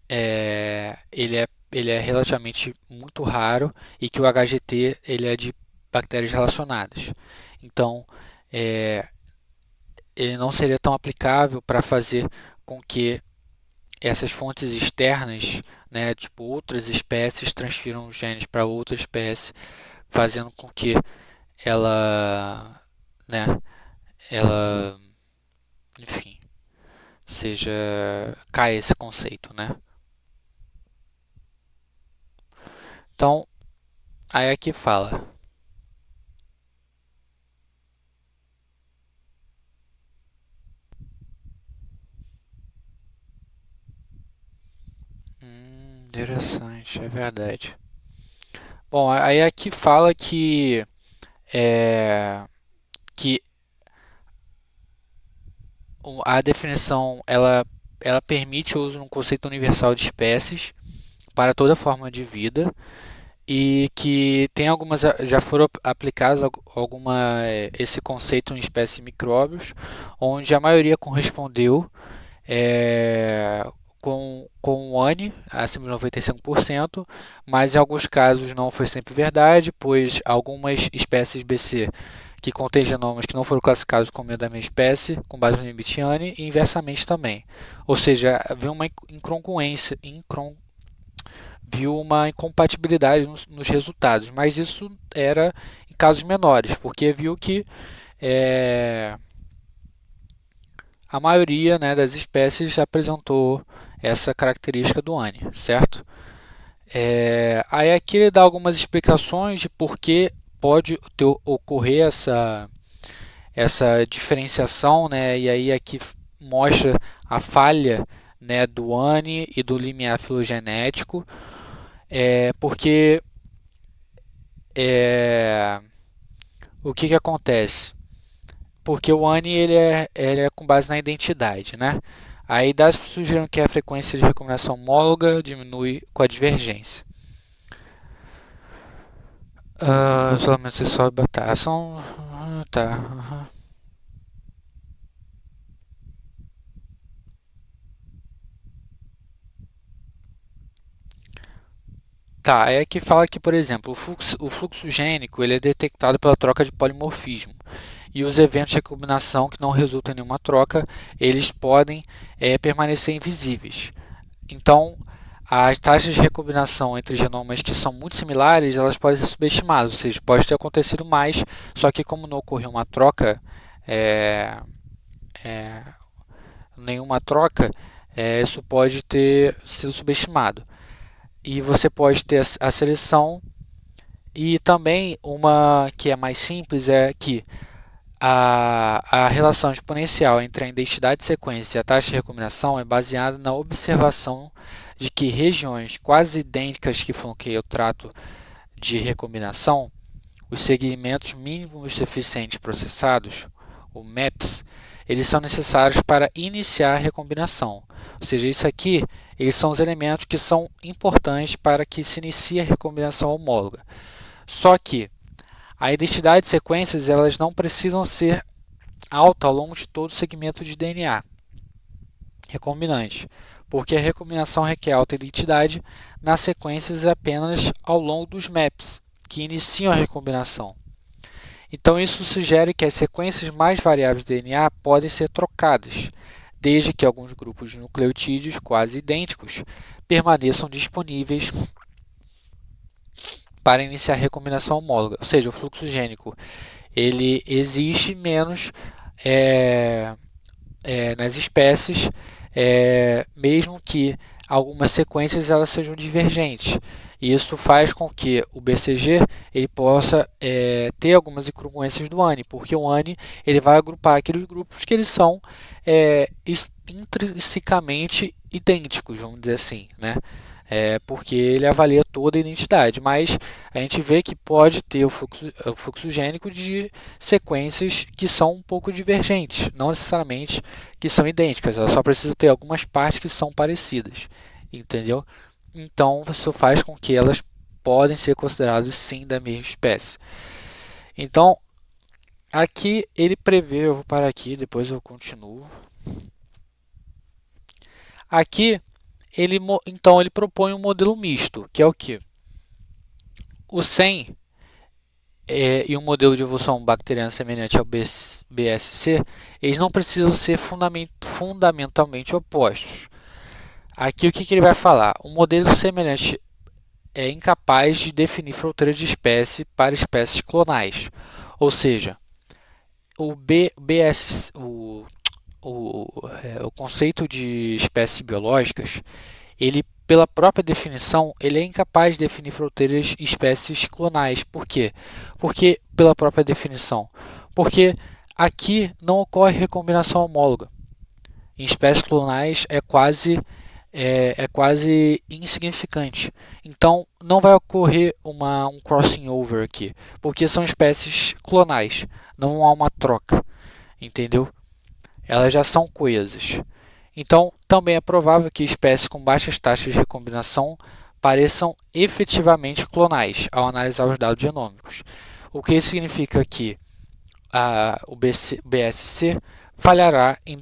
Speaker 1: ele é relativamente muito raro e que o HGT ele é de bactérias relacionadas. Então, ele não seria tão aplicável para fazer com que essas fontes externas, né, tipo outras espécies, transfiram genes para outra espécie, fazendo com que ela, né, ela, enfim, seja caia esse conceito, né? Então, aí aqui fala. Interessante, é verdade. Bom, aí aqui fala é, que a definição ela permite o uso de um conceito universal de espécies para toda forma de vida e que tem algumas já foram aplicadas esse conceito em espécies de micróbios, onde a maioria correspondeu com o ANI, acima de 95%, mas em alguns casos não foi sempre verdade, pois algumas espécies BC que contêm genomas que não foram classificados como da mesma espécie, com base no limite ANI, e inversamente também. Ou seja, havia uma incongruência, viu uma incompatibilidade nos resultados, mas isso era em casos menores, porque viu que a maioria, né, das espécies apresentou essa característica do ANI, certo? Aí aqui ele dá algumas explicações de por que pode ocorrer essa diferenciação, né? E aí aqui mostra a falha, né, do ANI e do limiar filogenético, porque o que acontece? Porque o ANI ele é com base na identidade, né? Aí dados sugerem que a frequência de recombinação homóloga diminui com a divergência. Isolamento sexual e batação. Tá. Tá, é que fala que, por exemplo, o fluxo gênico ele é detectado pela troca de polimorfismo. E os eventos de recombinação que não resultam em nenhuma troca, eles podem permanecer invisíveis. Então, as taxas de recombinação entre genomas que são muito similares, elas podem ser subestimadas, ou seja, pode ter acontecido mais, só que como não ocorreu uma troca, é, é, nenhuma troca, isso pode ter sido subestimado. E você pode ter a seleção e também uma que é mais simples é que a relação exponencial entre a identidade de sequência e a taxa de recombinação é baseada na observação de que regiões quase idênticas que foram que eu trato de recombinação, os segmentos mínimos eficientes processados, o MAPS, eles são necessários para iniciar a recombinação. Ou seja, isso aqui, eles são os elementos que são importantes para que se inicie a recombinação homóloga. Só que a identidade de sequências elas não precisam ser alta ao longo de todo o segmento de DNA recombinante, porque a recombinação requer alta identidade nas sequências apenas ao longo dos maps, que iniciam a recombinação. Então, isso sugere que as sequências mais variáveis de DNA podem ser trocadas, desde que alguns grupos de nucleotídeos quase idênticos permaneçam disponíveis para iniciar a recombinação homóloga. Ou seja, o fluxo gênico ele existe menos nas espécies, mesmo que algumas sequências elas sejam divergentes. E isso faz com que o BCG ele possa ter algumas incongruências do ANI, porque o ANI ele vai agrupar aqueles grupos que eles são intrinsecamente idênticos, vamos dizer assim, né? Porque ele avalia toda a identidade, mas a gente vê que pode ter o fluxo gênico de sequências que são um pouco divergentes, não necessariamente que são idênticas, ela só precisa ter algumas partes que são parecidas, entendeu? Então, isso faz com que elas podem ser consideradas sim da mesma espécie. Então, aqui ele prevê, eu vou parar aqui, depois eu continuo. Aqui, então, ele propõe um modelo misto, que é o que? O 100 e um modelo de evolução bacteriana semelhante ao BSC, eles não precisam ser fundamentalmente opostos. Aqui o que ele vai falar? Um modelo semelhante é incapaz de definir fronteiras de espécie para espécies clonais. Ou seja, o conceito de espécies biológicas, ele, pela própria definição, ele é incapaz de definir fronteiras de espécies clonais. Por quê? Porque, pela própria definição, porque aqui não ocorre recombinação homóloga. Em espécies clonais é quase insignificante. Então, não vai ocorrer um crossing over aqui, porque são espécies clonais, não há uma troca, entendeu? Elas já são coesas. Então, também é provável que espécies com baixas taxas de recombinação pareçam efetivamente clonais ao analisar os dados genômicos. O que significa que o BSC falhará em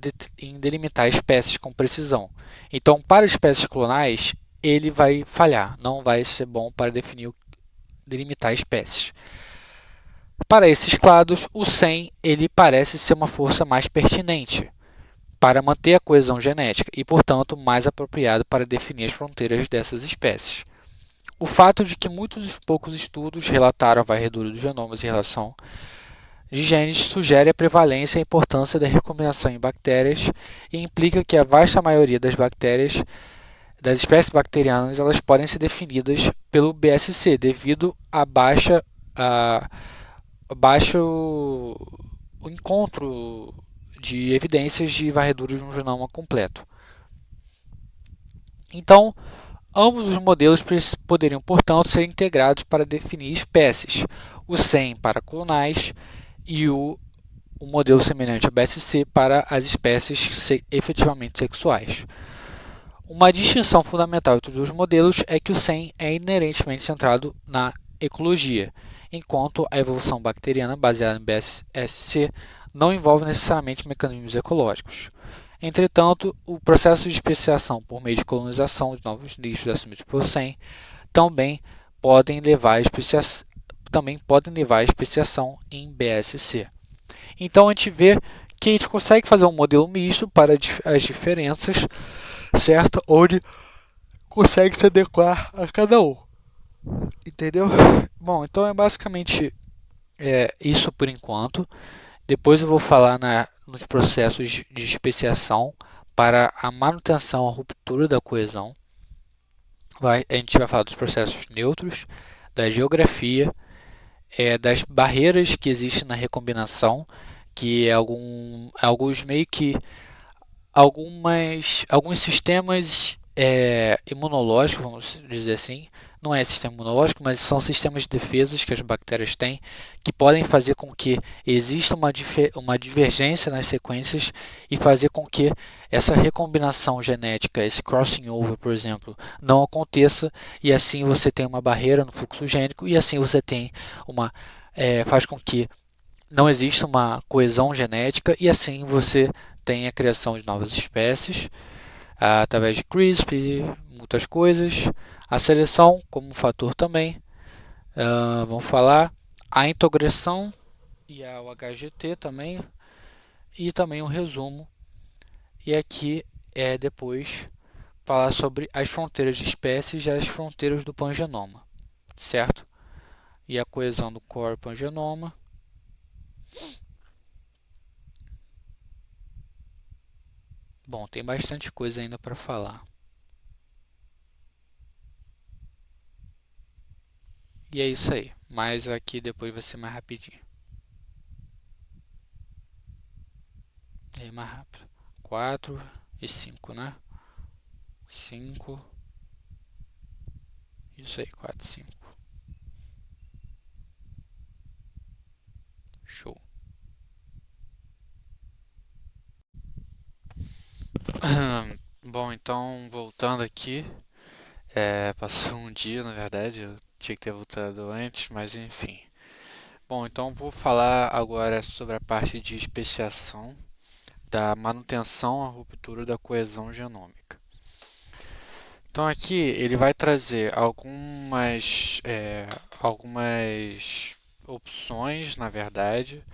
Speaker 1: delimitar espécies com precisão. Então, para espécies clonais, ele vai falhar, não vai ser bom para delimitar espécies. Para esses clados, o 100 ele parece ser uma força mais pertinente para manter a coesão genética e, portanto, mais apropriado para definir as fronteiras dessas espécies. O fato de que muitos poucos estudos relataram a varredura dos genomas em relação de genes sugere a prevalência e a importância da recombinação em bactérias e implica que a vasta maioria das bactérias, das espécies bacterianas, elas podem ser definidas pelo BSC devido a baixo encontro de evidências de varredura de um genoma completo. Então, ambos os modelos poderiam, portanto, ser integrados para definir espécies, o 100 para clonais e o modelo semelhante ao BSC para as espécies efetivamente sexuais. Uma distinção fundamental entre os dois modelos é que o 100 é inerentemente centrado na ecologia, enquanto a evolução bacteriana baseada em BSC não envolve necessariamente mecanismos ecológicos. Entretanto, o processo de especiação por meio de colonização de novos nichos assumidos pelo 100 também podem levar à especiação em BSC. Então, a gente vê que a gente consegue fazer um modelo misto para as diferenças, certo? Onde consegue se adequar a cada um. Entendeu? Bom, então é basicamente isso por enquanto. Depois eu vou falar nos processos de especiação para a manutenção, a ruptura da coesão. A gente vai falar dos processos neutros, da geografia, das barreiras que existem na recombinação, que é alguns sistemas imunológicos, vamos dizer assim, não é sistema imunológico, mas são sistemas de defesas que as bactérias têm, que podem fazer com que exista uma divergência nas sequências e fazer com que essa recombinação genética, esse crossing over, por exemplo, não aconteça, e assim você tem uma barreira no fluxo gênico, e assim você tem uma faz com que não exista uma coesão genética, e assim você tem a criação de novas espécies através de CRISPR, muitas coisas. A seleção como um fator também. Vamos falar a integração e o HGT também, e também um resumo. E aqui é depois falar sobre as fronteiras de espécies e as fronteiras do pangenoma, certo? E a coesão do core pangenoma. Bom, tem bastante coisa ainda para falar. E é isso aí. Mas aqui depois vai ser mais rapidinho. E aí, mais rápido. 4 e 5, né? 5. Isso aí, 4 e 5. Show. Bom, então voltando aqui. Passou um dia, na verdade. Eu tinha que ter voltado antes, mas enfim. Bom, então vou falar agora sobre a parte de especiação da manutenção à ruptura da coesão genômica. Então aqui ele vai trazer algumas opções, na verdade,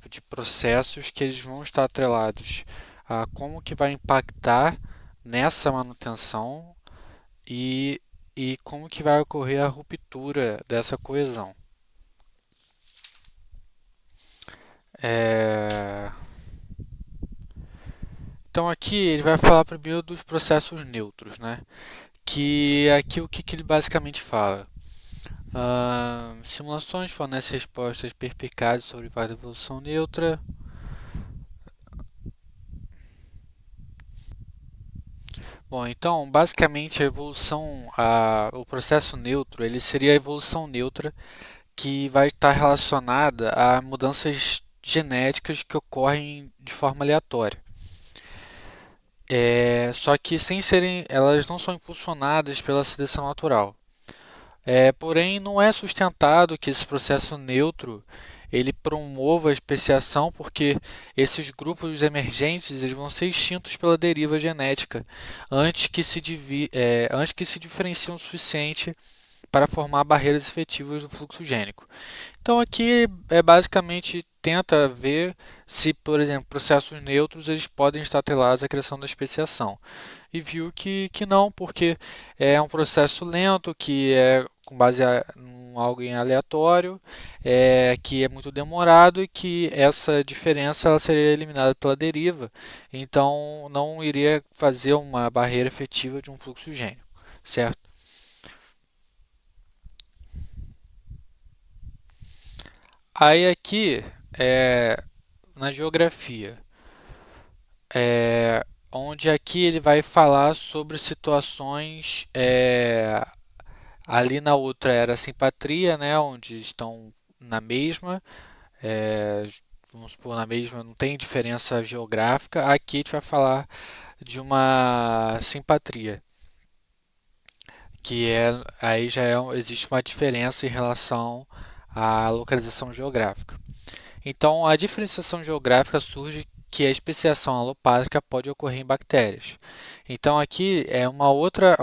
Speaker 1: de processos que eles vão estar atrelados a como que vai impactar nessa manutenção e, e como que vai ocorrer a ruptura dessa coesão. É, Então aqui ele vai falar primeiro dos processos neutros, né? Que aqui o que ele basicamente fala? Simulações fornecem respostas perspicazes sobre a evolução neutra. Bom, então basicamente o processo neutro, ele seria a evolução neutra que vai estar relacionada a mudanças genéticas que ocorrem de forma aleatória. Só que elas não são impulsionadas pela seleção natural. Porém, não é sustentado que esse processo neutro ele promova a especiação, porque esses grupos emergentes eles vão ser extintos pela deriva genética antes que se diferenciem o suficiente para formar barreiras efetivas do fluxo gênico. Então aqui basicamente tenta ver se, por exemplo, processos neutros eles podem estar atrelados à criação da especiação. E viu que não, porque é um processo lento, que é com base em algo em aleatório, que é muito demorado e que essa diferença ela seria eliminada pela deriva. Então não iria fazer uma barreira efetiva de um fluxo gênico, certo? Aí aqui, é, na geografia, onde aqui ele vai falar sobre situações, ali na outra era simpatria, né, onde estão na mesma, é, vamos supor, na mesma, não tem diferença geográfica. Aqui a gente vai falar de uma simpatria, aí existe uma diferença em relação à localização geográfica. Então, a diferenciação geográfica surge que a especiação alopátrica pode ocorrer em bactérias. Então, aqui é uma outra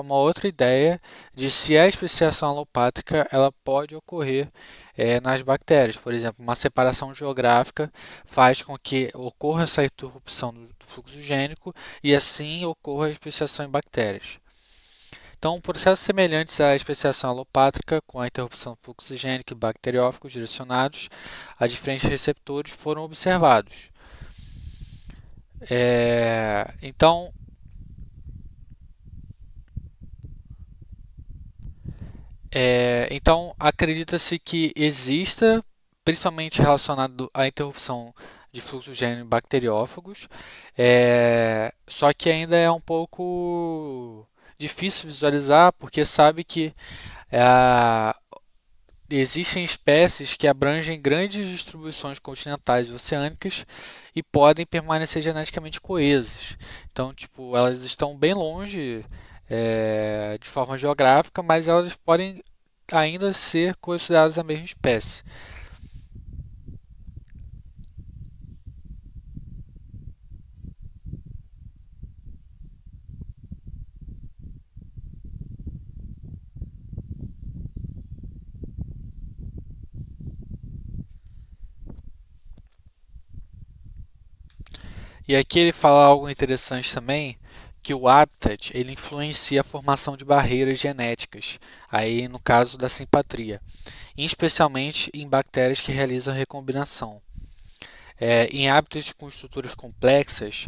Speaker 1: ideia de se a especiação alopátrica ela pode ocorrer nas bactérias. Por exemplo, uma separação geográfica faz com que ocorra essa interrupção do fluxo gênico e assim ocorra a especiação em bactérias. Então, processos semelhantes à especiação alopátrica, com a interrupção do fluxo gênico e bacteriófagos direcionados a diferentes receptores, foram observados. Então, acredita-se que exista, principalmente relacionado à interrupção de fluxo gênero bacteriófagos, só que ainda é um pouco difícil visualizar porque sabe que é, existem espécies que abrangem grandes distribuições continentais e oceânicas e podem permanecer geneticamente coesas. Então, tipo, elas estão bem longe de forma geográfica, mas elas podem ainda ser consideradas a mesma espécie. E aqui ele fala algo interessante também, que o habitat ele influencia a formação de barreiras genéticas, aí no caso da simpatria, especialmente em bactérias que realizam recombinação. Em hábitats com estruturas complexas,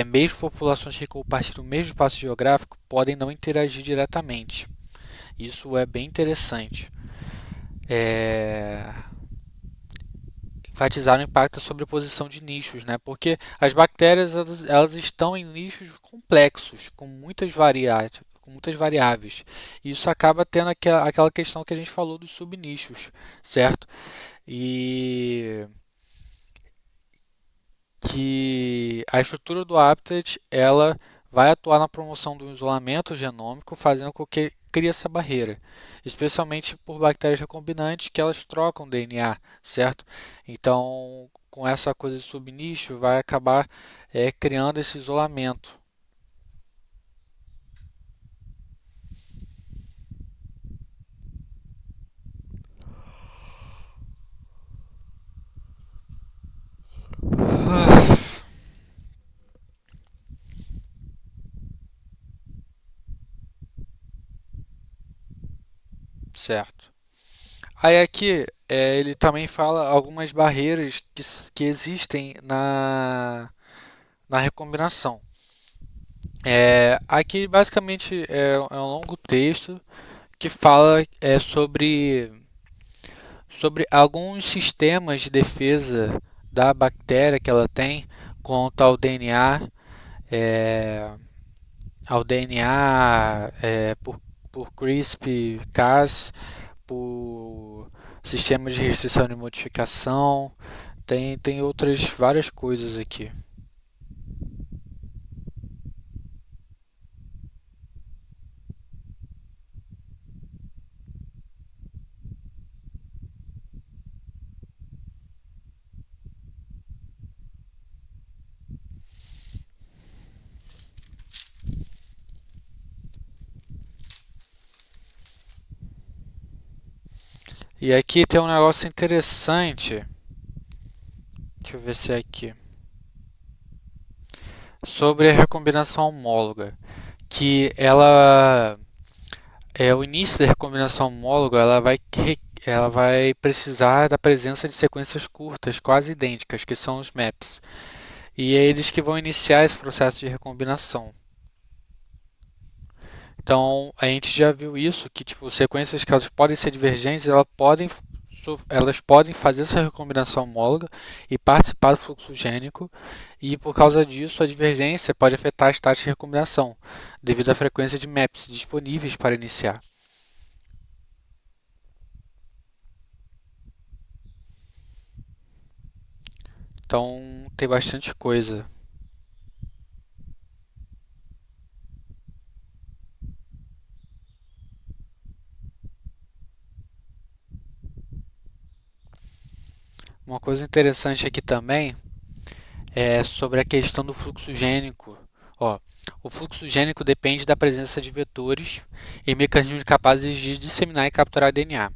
Speaker 1: mesmo populações que compartilham o mesmo espaço geográfico podem não interagir diretamente. Isso é bem interessante. É, enfatizar o impacto da sobreposição de nichos, né? Porque as bactérias elas estão em nichos complexos, com muitas variáveis. E isso acaba tendo aquela questão que a gente falou dos subnichos, certo? E que a estrutura do habitat ela vai atuar na promoção do isolamento genômico, fazendo com que crie essa barreira, especialmente por bactérias recombinantes que elas trocam DNA, certo? Então, com essa coisa de subnicho, vai acabar criando esse isolamento. Certo. Aí aqui ele também fala algumas barreiras que existem na recombinação. Aqui basicamente é um longo texto que fala sobre alguns sistemas de defesa da bactéria que ela tem contra ao DNA por CRISPR-Cas, por sistemas de restrição de modificação, tem outras várias coisas aqui. E aqui tem um negócio interessante, deixa eu ver se é aqui, sobre a recombinação homóloga, que o início da recombinação homóloga ela vai precisar da presença de sequências curtas, quase idênticas, que são os MAPs. E é eles que vão iniciar esse processo de recombinação. Então, a gente já viu isso, que tipo, sequências que elas podem ser divergentes, elas podem fazer essa recombinação homóloga e participar do fluxo gênico, e por causa disso, a divergência pode afetar as taxas de recombinação, devido à frequência de MAPs disponíveis para iniciar. Então, tem bastante coisa. Uma coisa interessante aqui também é sobre a questão do fluxo gênico. Ó, o fluxo gênico depende da presença de vetores e mecanismos capazes de disseminar e capturar DNA.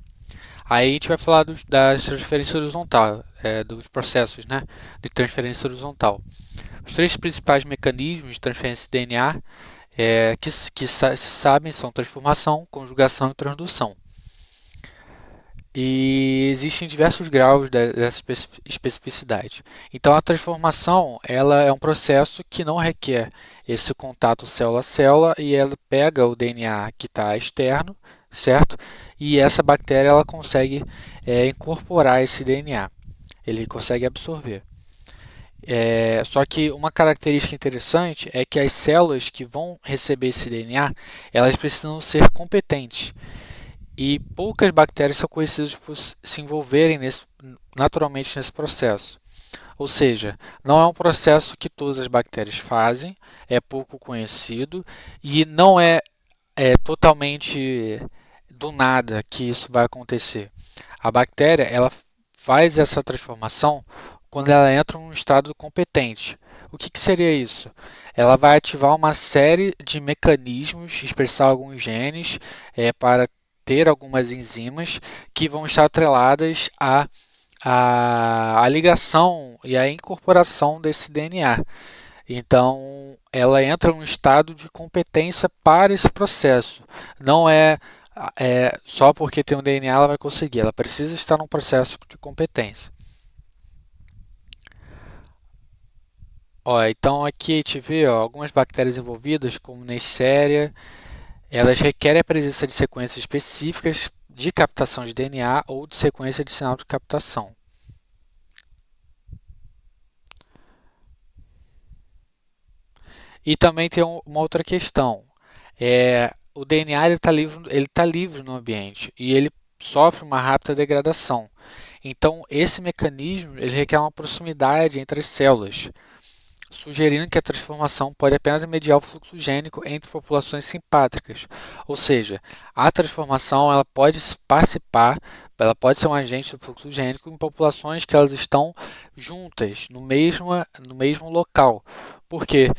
Speaker 1: Aí a gente vai falar da transferência horizontal, dos processos, né, de transferência horizontal. Os três principais mecanismos de transferência de DNA se sabem são transformação, conjugação e transdução. E existem diversos graus dessa especificidade. Então, a transformação ela é um processo que não requer esse contato célula a célula e ela pega o DNA que está externo, certo? E essa bactéria ela consegue incorporar esse DNA, ele consegue absorver. Só que uma característica interessante é que as células que vão receber esse DNA, elas precisam ser competentes. E poucas bactérias são conhecidas por se envolverem naturalmente nesse processo. Ou seja, não é um processo que todas as bactérias fazem, é pouco conhecido e não é totalmente do nada que isso vai acontecer. A bactéria ela faz essa transformação quando ela entra num estado competente. O que seria isso? Ela vai ativar uma série de mecanismos, expressar alguns genes para ter algumas enzimas que vão estar atreladas à ligação e à incorporação desse DNA. Então, ela entra num estado de competência para esse processo. Não só porque tem um DNA ela vai conseguir, ela precisa estar num processo de competência. Ó, então aqui a gente vê algumas bactérias envolvidas, como Neisseria, elas requerem a presença de sequências específicas de captação de DNA ou de sequência de sinal de captação. E também tem uma outra questão. O DNA ele tá livre no ambiente e ele sofre uma rápida degradação. Então, esse mecanismo ele requer uma proximidade entre as células, sugerindo que a transformação pode apenas mediar o fluxo gênico entre populações simpátricas. Ou seja, a transformação ela pode participar, ela pode ser um agente do fluxo gênico em populações que elas estão juntas, no mesmo local. Por quê?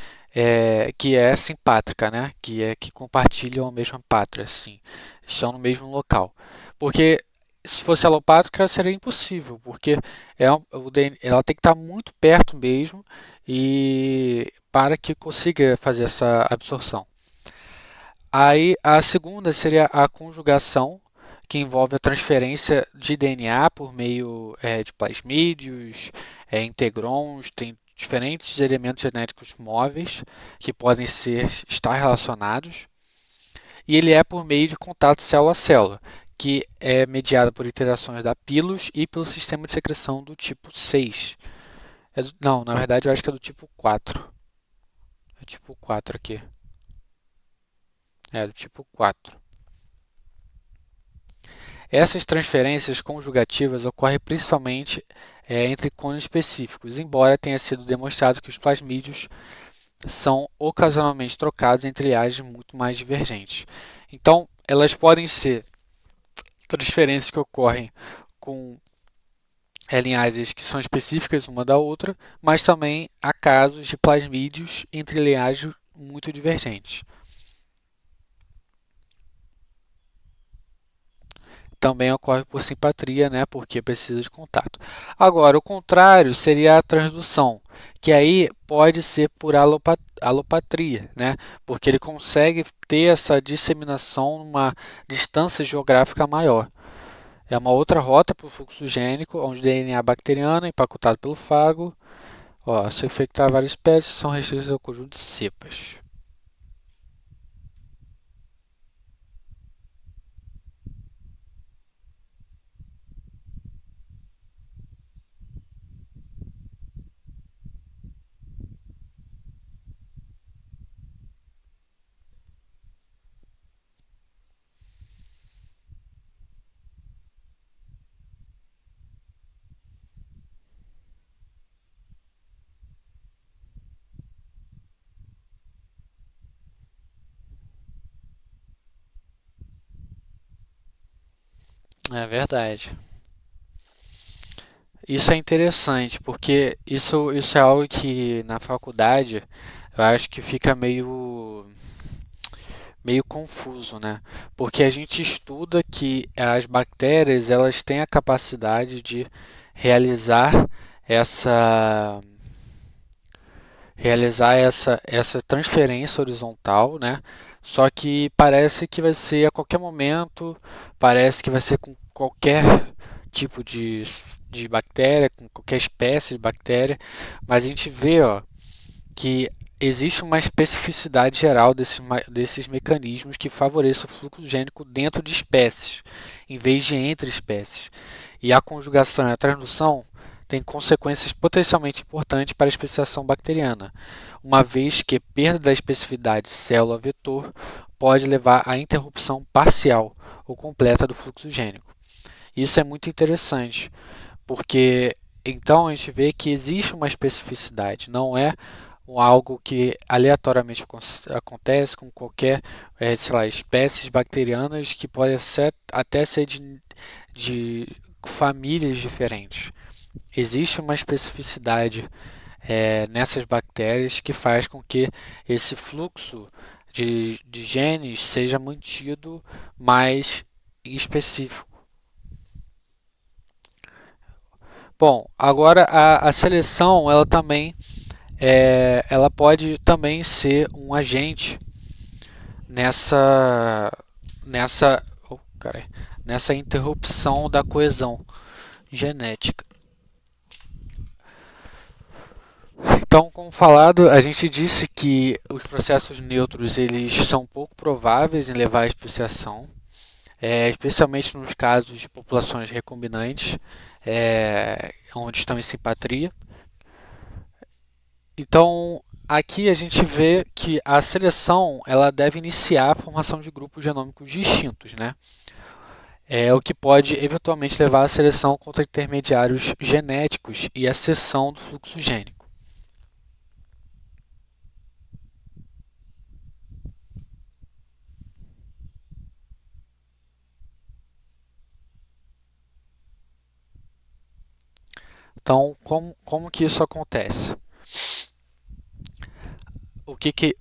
Speaker 1: Que é simpátrica, né? Que compartilham a mesma pátria, assim, estão no mesmo local. Porque se fosse alopátrica seria impossível, porque ela tem que estar muito perto mesmo e para que consiga fazer essa absorção. Aí a segunda seria a conjugação, que envolve a transferência de DNA por meio de plasmídios, integrons, tem diferentes elementos genéticos móveis que podem estar relacionados, e ele é por meio de contato célula a célula, que é mediado por interações da pilos e pelo sistema de secreção do tipo 6. Não, na verdade eu acho que é do tipo 4. É tipo 4 aqui. É do tipo 4. Essas transferências conjugativas ocorrem principalmente entre clones específicos, embora tenha sido demonstrado que os plasmídios são ocasionalmente trocados entre linhagens muito mais divergentes. Então, elas podem ser transferências que ocorrem com linhagens que são específicas uma da outra, mas também há casos de plasmídios entre linhagens muito divergentes. Também ocorre por simpatria, né, porque precisa de contato. Agora, o contrário seria a transdução, que aí pode ser por alopatria, né, porque ele consegue ter essa disseminação numa distância geográfica maior. É uma outra rota para o fluxo gênico, onde o DNA bacteriano é empacotado pelo fago. Ó, se infectar várias espécies, são restritos ao conjunto de cepas. É verdade. Isso é interessante, porque isso é algo que na faculdade eu acho que fica meio confuso, né? Porque a gente estuda que as bactérias elas têm a capacidade de realizar essa essa transferência horizontal, né? Só que parece que vai ser a qualquer momento, parece que vai ser com qualquer tipo de bactéria, com qualquer espécie de bactéria, mas a gente vê, ó, que existe uma especificidade geral desses mecanismos que favorecem o fluxo gênico dentro de espécies, em vez de entre espécies. E a conjugação e a transdução tem consequências potencialmente importantes para a especiação bacteriana, uma vez que perda da especificidade célula-vetor pode levar à interrupção parcial ou completa do fluxo gênico. Isso é muito interessante, porque então a gente vê que existe uma especificidade, não é algo que aleatoriamente acontece com qualquer, sei lá, espécies bacterianas que podem até ser de famílias diferentes. Existe uma especificidade nessas bactérias que faz com que esse fluxo de genes seja mantido mais específico. Bom, agora a seleção ela também ela pode também ser um agente nessa nessa oh, nessa interrupção da coesão genética. Então, como falado, a gente disse que os processos neutros eles são pouco prováveis em levar à especiação, especialmente nos casos de populações recombinantes, onde estão em simpatria. Então, aqui a gente vê que a seleção ela deve iniciar a formação de grupos genômicos distintos, né? O que pode eventualmente levar à seleção contra intermediários genéticos e à cessão do fluxo gênico. Então, como que isso acontece? O que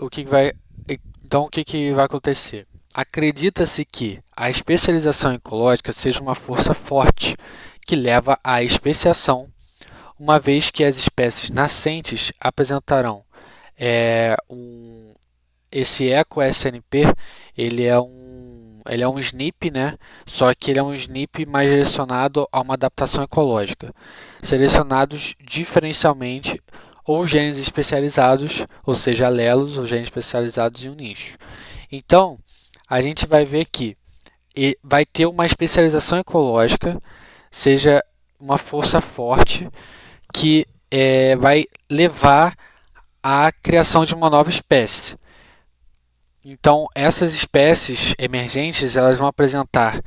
Speaker 1: vai acontecer? Acredita-se que a especialização ecológica seja uma força forte que leva à especiação, uma vez que as espécies nascentes apresentarão esse eco-SNP, ele é um SNP, né? Só que ele é um SNP mais direcionado a uma adaptação ecológica, selecionados diferencialmente ou genes especializados, ou seja, alelos ou genes especializados em um nicho. Então, a gente vai ver que vai ter uma especialização ecológica, seja uma força forte que vai levar à criação de uma nova espécie. Então, essas espécies emergentes elas vão apresentar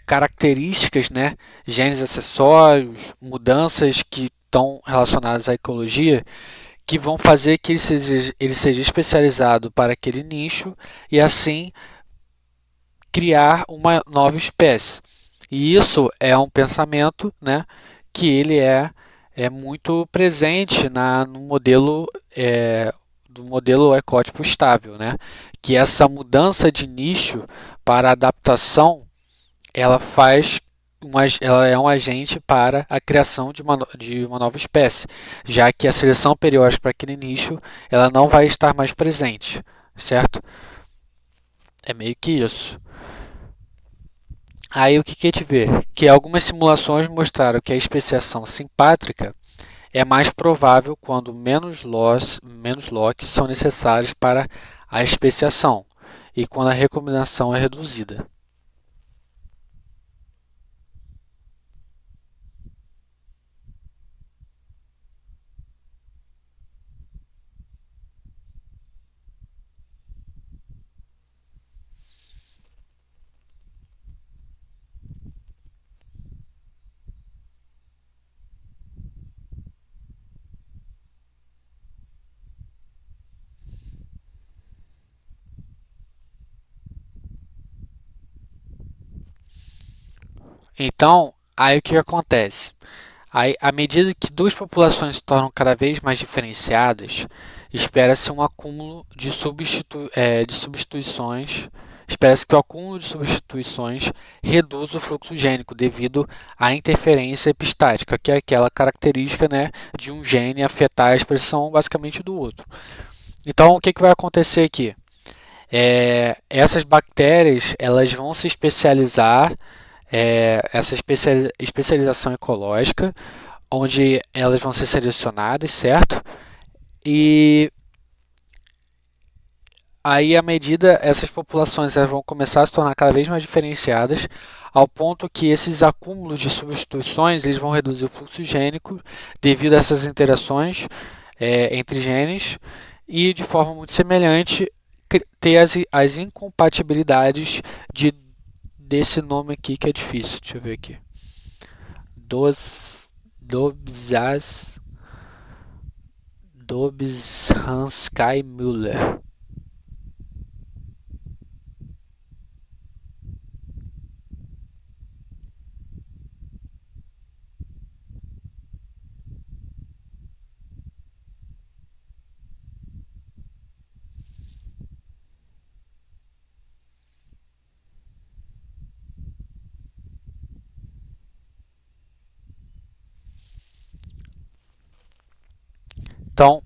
Speaker 1: características, né, genes acessórios, mudanças que estão relacionadas à ecologia, que vão fazer que ele seja especializado para aquele nicho e assim criar uma nova espécie. E isso é um pensamento, né, que ele é muito presente no modelo do modelo ecótipo estável, né? Que essa mudança de nicho para adaptação, ela é um agente para a criação de uma nova espécie, já que a seleção periódica para aquele nicho ela não vai estar mais presente, certo? É meio que isso. Aí o que a gente vê? Que algumas simulações mostraram que a especiação simpátrica é mais provável quando menos locks são necessários para a especiação e quando a recombinação é reduzida. Então, aí o que acontece? Aí, à medida que duas populações se tornam cada vez mais diferenciadas, espera-se um acúmulo de substituições. Espera-se que o acúmulo de substituições reduza o fluxo gênico devido à interferência epistática, que é aquela característica, né, de um gene afetar a expressão basicamente do outro. Então, o que vai acontecer aqui? Essas bactérias elas vão se especializar, essa especialização ecológica, onde elas vão ser selecionadas, certo? E aí, à medida essas populações elas vão começar a se tornar cada vez mais diferenciadas, ao ponto que esses acúmulos de substituições eles vão reduzir o fluxo gênico devido a essas interações entre genes e, de forma muito semelhante, ter as incompatibilidades desse nome aqui que é difícil. Deixa eu ver aqui. Dobzhansky-Müller. Então,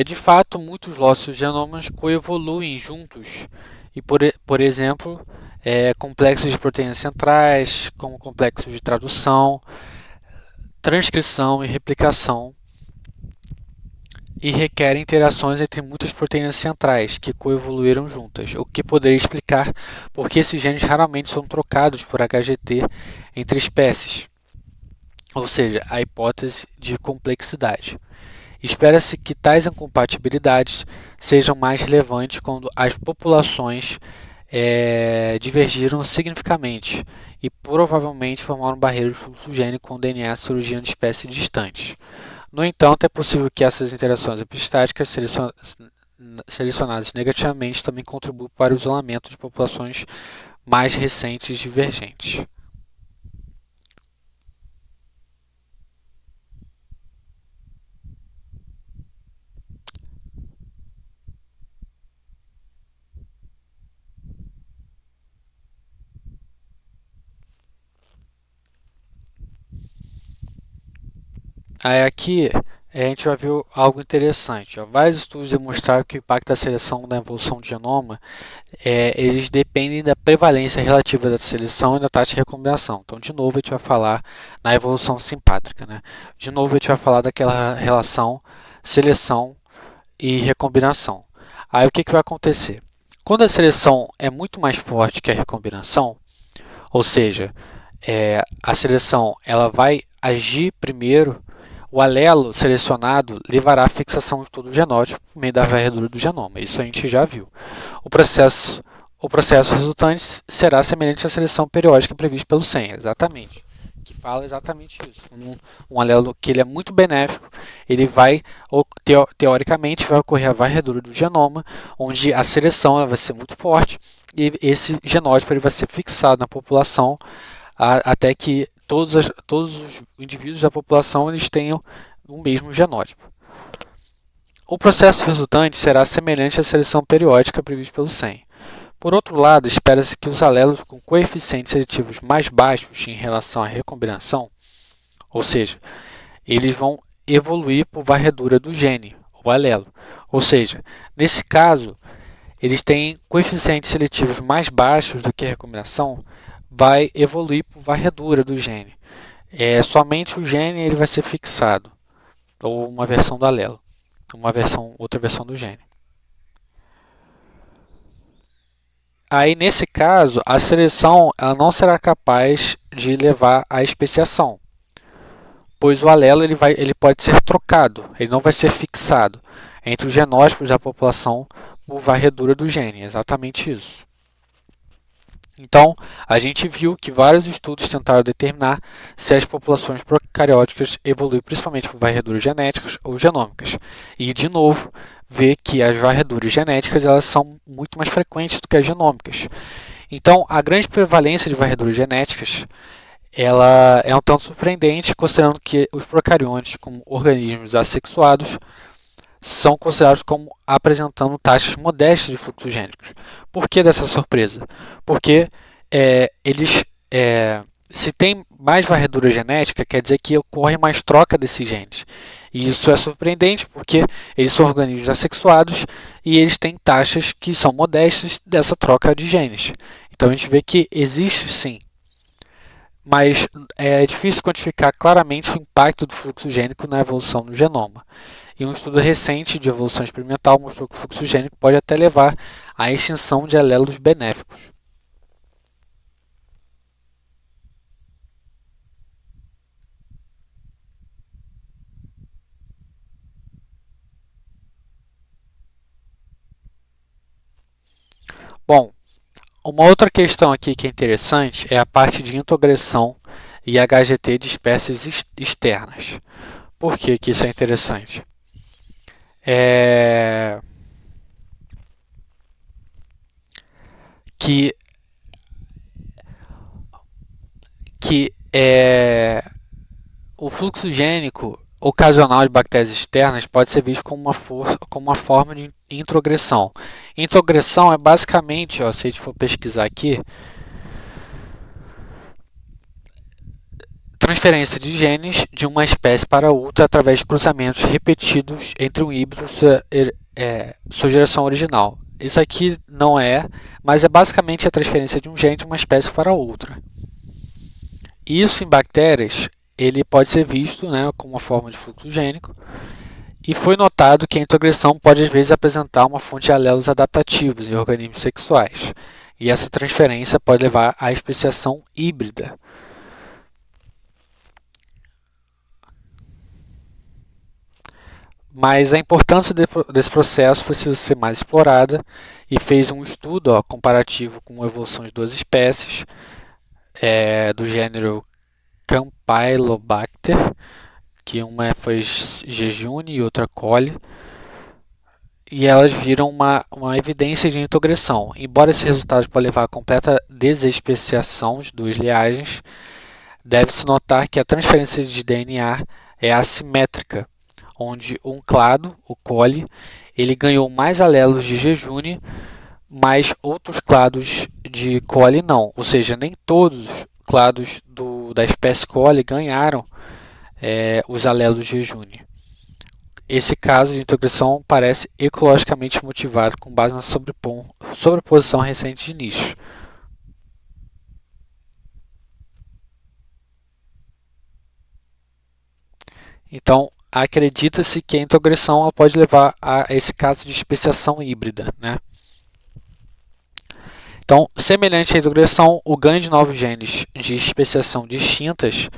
Speaker 1: de fato, muitos lotes de genomas coevoluem juntos e, por exemplo, complexos de proteínas centrais, como complexos de tradução, transcrição e replicação, e requerem interações entre muitas proteínas centrais que coevoluíram juntas, o que poderia explicar por que esses genes raramente são trocados por HGT entre espécies, ou seja, a hipótese de complexidade. Espera-se que tais incompatibilidades sejam mais relevantes quando as populações divergiram significativamente e provavelmente formaram barreiras de fluxo gênico com DNA surgindo de espécies distantes. No entanto, é possível que essas interações epistáticas selecionadas negativamente também contribuam para o isolamento de populações mais recentes divergentes. Aí aqui a gente vai ver algo interessante. Vários estudos demonstraram que o impacto da seleção na evolução do genoma eles dependem da prevalência relativa da seleção e da taxa de recombinação. Então, de novo, a gente vai falar na evolução simpátrica. Né? De novo, a gente vai falar daquela relação seleção e recombinação. Aí o que vai acontecer? Quando a seleção é muito mais forte que a recombinação, ou seja, a seleção ela vai agir primeiro, o alelo selecionado levará à fixação de todo o genótipo por meio da varredura do genoma. Isso a gente já viu. O processo resultante será semelhante à seleção periódica prevista pelo SEM, exatamente. Que fala exatamente isso. Um alelo que ele é muito benéfico, ele vai, teoricamente, vai ocorrer a varredura do genoma, onde a seleção vai ser muito forte e esse genótipo ele vai ser fixado na população até que todos os indivíduos da população eles tenham o mesmo genótipo. O processo resultante será semelhante à seleção periódica prevista pelo SEM. Por outro lado, espera-se que os alelos com coeficientes seletivos mais baixos em relação à recombinação, ou seja, eles vão evoluir por varredura do gene, o alelo. Ou seja, nesse caso, eles têm coeficientes seletivos mais baixos do que a recombinação, vai evoluir por varredura do gene. Somente o gene ele vai ser fixado, ou uma versão do alelo, outra versão do gene. Aí, nesse caso, a seleção ela não será capaz de levar à especiação, pois o alelo ele pode ser trocado, ele não vai ser fixado entre os genótipos da população por varredura do gene, exatamente isso. Então, a gente viu que vários estudos tentaram determinar se as populações procarióticas evoluem principalmente por varreduras genéticas ou genômicas. E, de novo, ver que as varreduras genéticas elas são muito mais frequentes do que as genômicas. Então, a grande prevalência de varreduras genéticas ela é um tanto surpreendente, considerando que os procariontes, como organismos assexuados, são considerados como apresentando taxas modestas de fluxos gênicos. Por que dessa surpresa? Porque se tem mais varredura genética, quer dizer que ocorre mais troca desses genes. E isso é surpreendente porque eles são organismos assexuados e eles têm taxas que são modestas dessa troca de genes. Então a gente vê que existe sim, mas é difícil quantificar claramente o impacto do fluxo gênico na evolução do genoma. E um estudo recente de evolução experimental mostrou que o fluxo gênico pode até levar à extinção de alelos benéficos. Bom, uma outra questão aqui que é interessante é a parte de introgressão e HGT de espécies externas. Por que isso é interessante? É que, o fluxo gênico ocasional de bactérias externas pode ser visto como uma forma de introgressão. Introgressão é basicamente, ó, se a gente for pesquisar aqui, transferência de genes de uma espécie para outra através de cruzamentos repetidos entre um híbrido e sua geração original. Isso aqui não é, mas é basicamente a transferência de um gene de uma espécie para outra. Isso em bactérias ele pode ser visto, né, como uma forma de fluxo gênico, e foi notado que a introgressão pode às vezes apresentar uma fonte de alelos adaptativos em organismos sexuais, e essa transferência pode levar à especiação híbrida. Mas a importância desse processo precisa ser mais explorada, e fez um estudo, ó, comparativo com a evolução de duas espécies do gênero Campylobacter, que uma foi Jejuni e outra Coli, e elas viram uma evidência de introgressão. Embora esses resultados possam levar à completa desespeciação de duas linhagens, deve-se notar que a transferência de DNA é assimétrica, onde um clado, o Coli, ele ganhou mais alelos de Jejuni, mas outros clados de Coli não. Ou seja, nem todos os clados da espécie Coli ganharam os alelos de Jejuni. Esse caso de introgressão parece ecologicamente motivado com base na sobreposição recente de nichos. Então, acredita-se que a introgressão pode levar a esse caso de especiação híbrida, né? Então, semelhante à introgressão, o ganho de novos genes de especiação distintas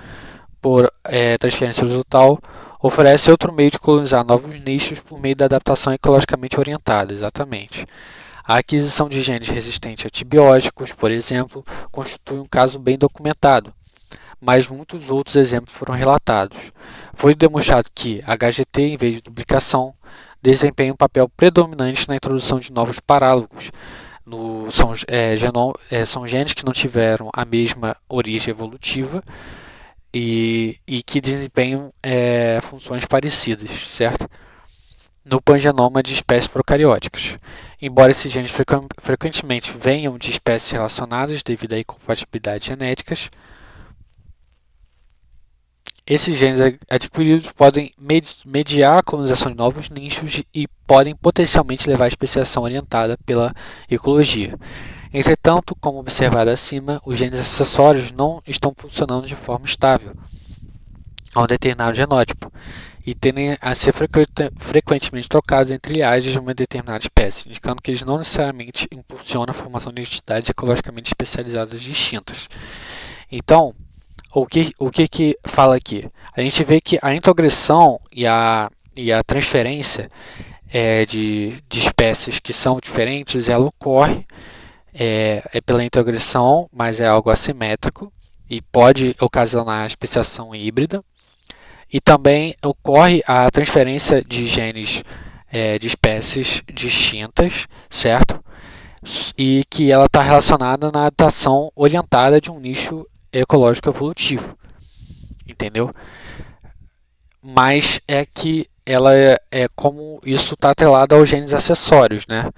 Speaker 1: por transferência horizontal oferece outro meio de colonizar novos nichos por meio da adaptação ecologicamente orientada, exatamente. A aquisição de genes resistentes a antibióticos, por exemplo, constitui um caso bem documentado, mas muitos outros exemplos foram relatados. Foi demonstrado que HGT, em vez de duplicação, desempenha um papel predominante na introdução de novos parálogos. São genes que não tiveram a mesma origem evolutiva e que desempenham funções parecidas, certo? No pangenoma de espécies procarióticas. Embora esses genes frequentemente venham de espécies relacionadas devido a incompatibilidades genéticas, esses genes adquiridos podem mediar a colonização de novos nichos e podem potencialmente levar à especiação orientada pela ecologia. Entretanto, como observado acima, os genes acessórios não estão funcionando de forma estável a um determinado genótipo e tendem a ser frequentemente trocados entre linhagens de uma determinada espécie, indicando que eles não necessariamente impulsionam a formação de entidades ecologicamente especializadas distintas. Então, o que fala aqui? A gente vê que a introgressão e a transferência de espécies que são diferentes, ela ocorre pela introgressão, mas é algo assimétrico e pode ocasionar especiação híbrida. E também ocorre a transferência de genes de espécies distintas, certo? E que ela está relacionada na adaptação orientada de um nicho ecológico evolutivo, entendeu? Mas é que ela como isso está atrelado aos genes acessórios, né?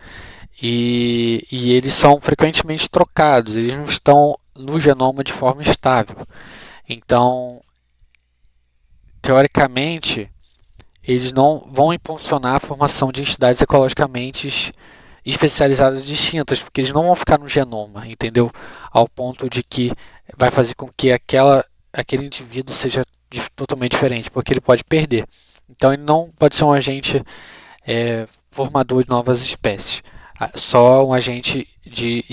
Speaker 1: E eles são frequentemente trocados, eles não estão no genoma de forma estável. Então, teoricamente, eles não vão impulsionar a formação de entidades ecologicamente especializadas distintas, porque eles não vão ficar no genoma, entendeu? Ao ponto de que vai fazer com que aquele indivíduo seja totalmente diferente, porque ele pode perder. Então, ele não pode ser um agente formador de novas espécies, só um agente de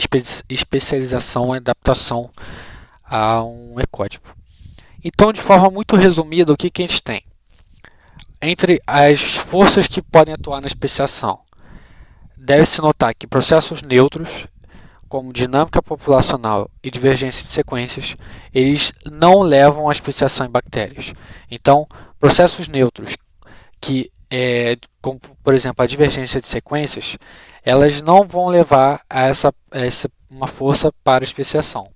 Speaker 1: especialização e adaptação a um ecótipo. Então, de forma muito resumida, o que a gente tem? Entre as forças que podem atuar na especiação, deve-se notar que processos neutros como dinâmica populacional e divergência de sequências, eles não levam à especiação em bactérias. Então, processos neutros, como por exemplo a divergência de sequências, elas não vão levar a uma força para a especiação.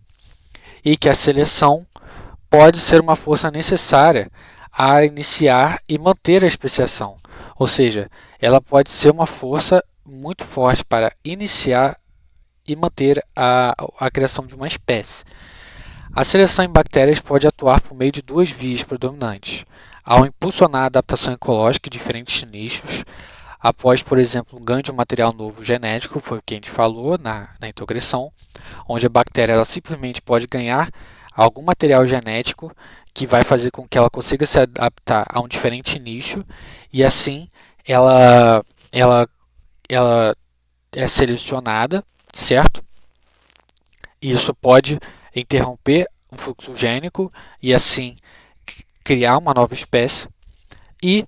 Speaker 1: E que a seleção pode ser uma força necessária a iniciar e manter a especiação. Ou seja, ela pode ser uma força muito forte para iniciar e manter a criação de uma espécie. A seleção em bactérias pode atuar por meio de duas vias predominantes. Ao impulsionar a adaptação ecológica em diferentes nichos, após, por exemplo, um ganho de um material novo genético, foi o que a gente falou na introgressão, onde a bactéria ela simplesmente pode ganhar algum material genético que vai fazer com que ela consiga se adaptar a um diferente nicho e assim ela é selecionada, certo? Isso pode interromper o fluxo gênico e assim criar uma nova espécie e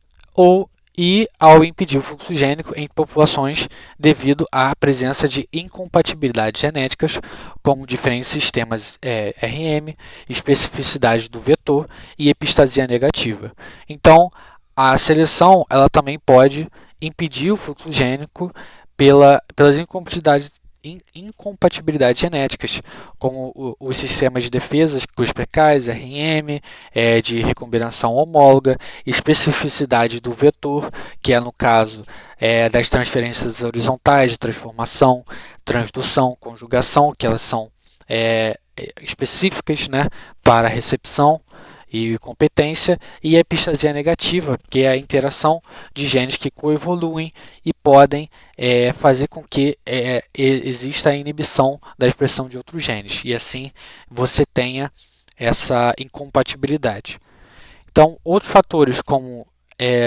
Speaker 1: ao impedir o fluxo gênico em populações devido à presença de incompatibilidades genéticas, como diferentes sistemas RM, especificidade do vetor e epistasia negativa. Então, a seleção ela também pode impedir o fluxo gênico pelas incompatibilidades genéticas, como os sistemas de defesa, CRISPR-Cas, RM, de recombinação homóloga, especificidade do vetor, que é no caso das transferências horizontais, de transformação, transdução, conjugação, que elas são específicas, né, para recepção e competência, e a epistasia negativa, que é a interação de genes que coevoluem e podem fazer com que exista a inibição da expressão de outros genes, e assim você tenha essa incompatibilidade. Então, outros fatores como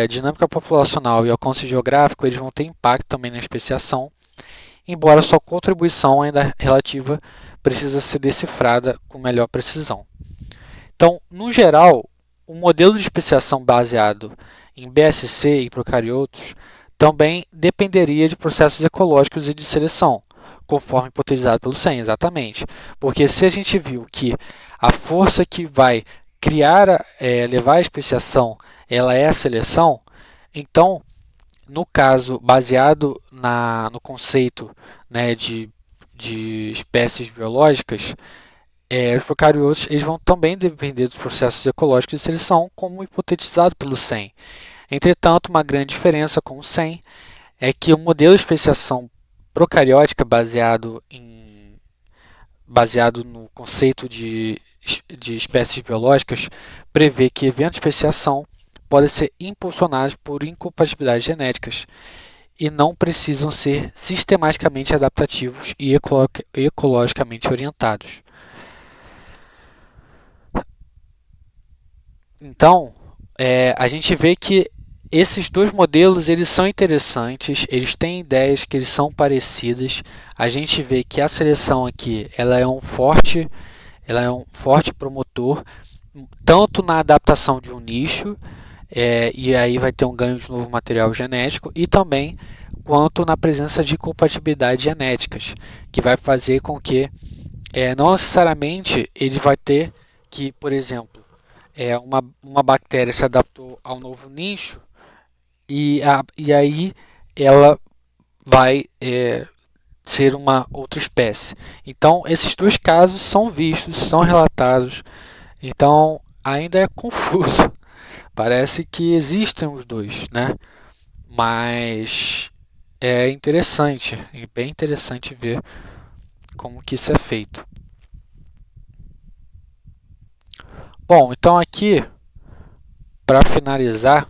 Speaker 1: dinâmica populacional e alcance geográfico, eles vão ter impacto também na especiação, embora sua contribuição ainda relativa precisa ser decifrada com melhor precisão. Então, no geral, o modelo de especiação baseado em BSC e procariotos também dependeria de processos ecológicos e de seleção, conforme hipotetizado pelo Sen, exatamente. Porque se a gente viu que a força que vai levar à especiação, ela é a seleção, então, no caso, baseado no conceito, né, de espécies biológicas, os procariotos eles vão também depender dos processos ecológicos de seleção, como hipotetizado pelo Sen. Entretanto, uma grande diferença com o Sen é que o modelo de especiação procariótica baseado no conceito de espécies biológicas prevê que eventos de especiação podem ser impulsionados por incompatibilidades genéticas e não precisam ser sistematicamente adaptativos e ecologicamente orientados. Então, a gente vê que esses dois modelos eles são interessantes, eles têm ideias que eles são parecidas. A gente vê que a seleção aqui ela é um forte promotor, tanto na adaptação de um nicho, e aí vai ter um ganho de novo material genético, e também quanto na presença de compatibilidades genéticas, que vai fazer com que não necessariamente ele vai ter que, por exemplo, uma bactéria se adaptou ao novo nicho e aí ela vai ser uma outra espécie. Então, esses dois casos são vistos, são relatados, então ainda é confuso. Parece que existem os dois, né? Mas é interessante, é bem interessante ver como que isso é feito. Bom, então aqui, para finalizar,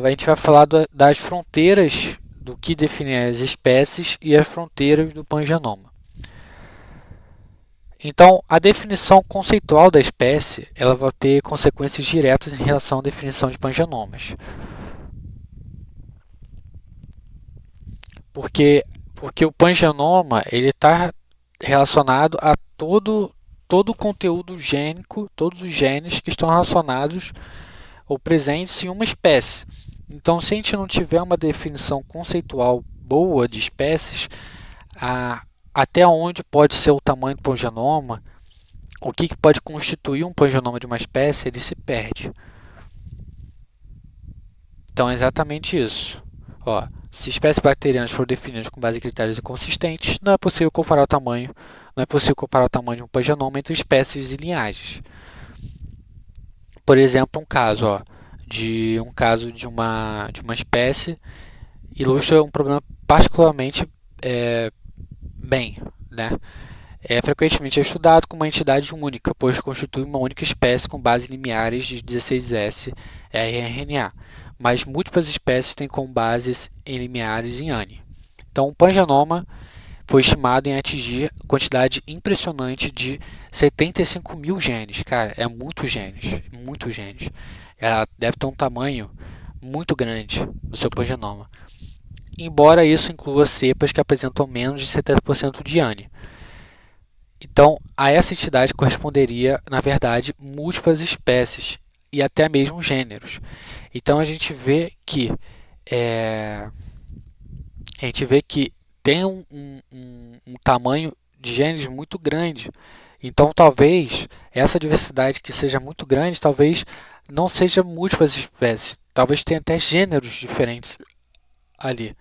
Speaker 1: a gente vai falar das fronteiras do que define as espécies e as fronteiras do pangenoma. Então, a definição conceitual da espécie ela vai ter consequências diretas em relação à definição de pangenomas. Porque o pangenoma está relacionado a todo o conteúdo gênico, todos os genes que estão relacionados ou presentes em uma espécie. Então, se a gente não tiver uma definição conceitual boa de espécies, até onde pode ser o tamanho do pangenoma, o que pode constituir um pangenoma de uma espécie, ele se perde. Então é exatamente isso. Ó, se espécies bacterianas foram definidas com base em critérios inconsistentes, não é possível comparar o tamanho de um pangenoma entre espécies e linhagens. Por exemplo, um caso de uma espécie ilustra um problema particularmente bem, né? É frequentemente estudado como uma entidade única, pois constitui uma única espécie com base em limiares de 16S rRNA, mas múltiplas espécies têm como bases em limiares em ANI. Então, o pangenoma foi estimado em atingir quantidade impressionante de 75 mil genes. Cara, é muito genes, muito genes. Ela deve ter um tamanho muito grande do seu pangenoma. Embora isso inclua cepas que apresentam menos de 70% de ANI. Então, a essa entidade corresponderia, na verdade, múltiplas espécies e até mesmo gêneros. Então, é, a gente vê que tem um tamanho de genes muito grande. Então, talvez essa diversidade que seja muito grande, talvez não seja múltiplas espécies, talvez tenha até gêneros diferentes ali.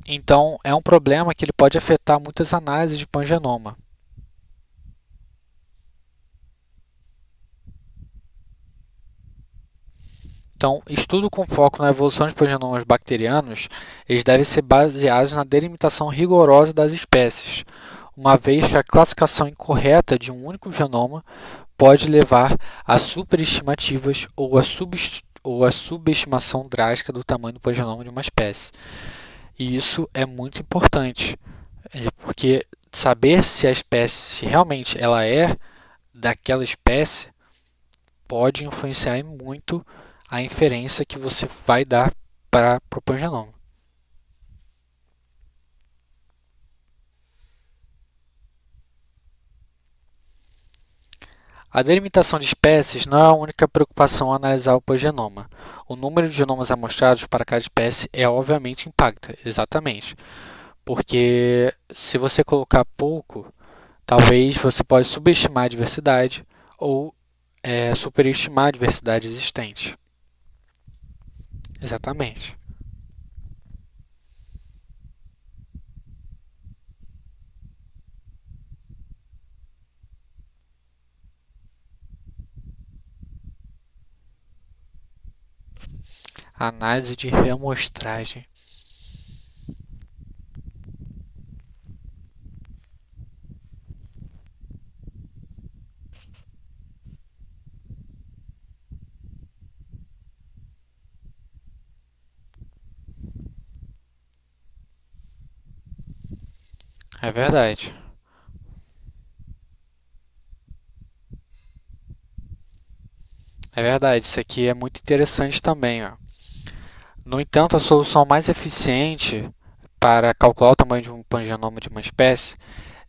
Speaker 1: Então, é um problema que ele pode afetar muitas análises de pangenoma. Então, estudo com foco na evolução de pangenomas bacterianos, eles devem ser baseados na delimitação rigorosa das espécies, uma vez que a classificação incorreta de um único genoma pode levar a superestimativas ou a subestimação drástica do tamanho do pangenoma de uma espécie. E isso é muito importante, porque saber se a espécie, se realmente ela é daquela espécie, pode influenciar muito a inferência que você vai dar para o pangenoma. A delimitação de espécies não é a única preocupação ao analisar o pangenoma. O número de genomas amostrados para cada espécie obviamente impacta, exatamente. Porque se você colocar pouco, talvez você pode subestimar a diversidade ou superestimar a diversidade existente. Exatamente. Análise de reamostragem. É verdade. É verdade, isso aqui é muito interessante também. Ó. No entanto, a solução mais eficiente para calcular o tamanho de um pangenoma de uma espécie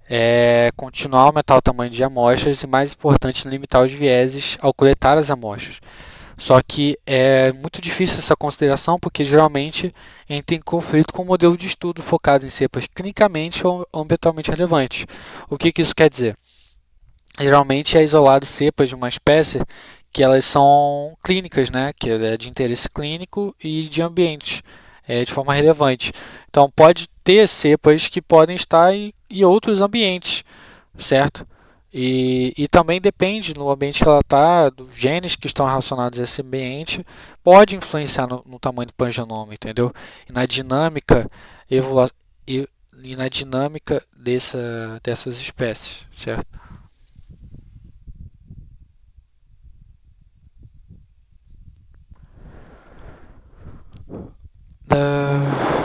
Speaker 1: é continuar a aumentar o tamanho de amostras e, mais importante, limitar os vieses ao coletar as amostras. Só que é muito difícil essa consideração porque geralmente entra em conflito com o modelo de estudo focado em cepas clinicamente ou ambientalmente relevantes. O que isso quer dizer? Geralmente é isolado cepas de uma espécie que elas são clínicas, né? Que é de interesse clínico e de ambientes de forma relevante. Então pode ter cepas que podem estar em outros ambientes, certo? E também depende no ambiente que ela está, dos genes que estão relacionados a esse ambiente, pode influenciar no tamanho do pangenoma, entendeu? E na dinâmica evolu e, e na dinâmica dessas espécies, certo? Ah,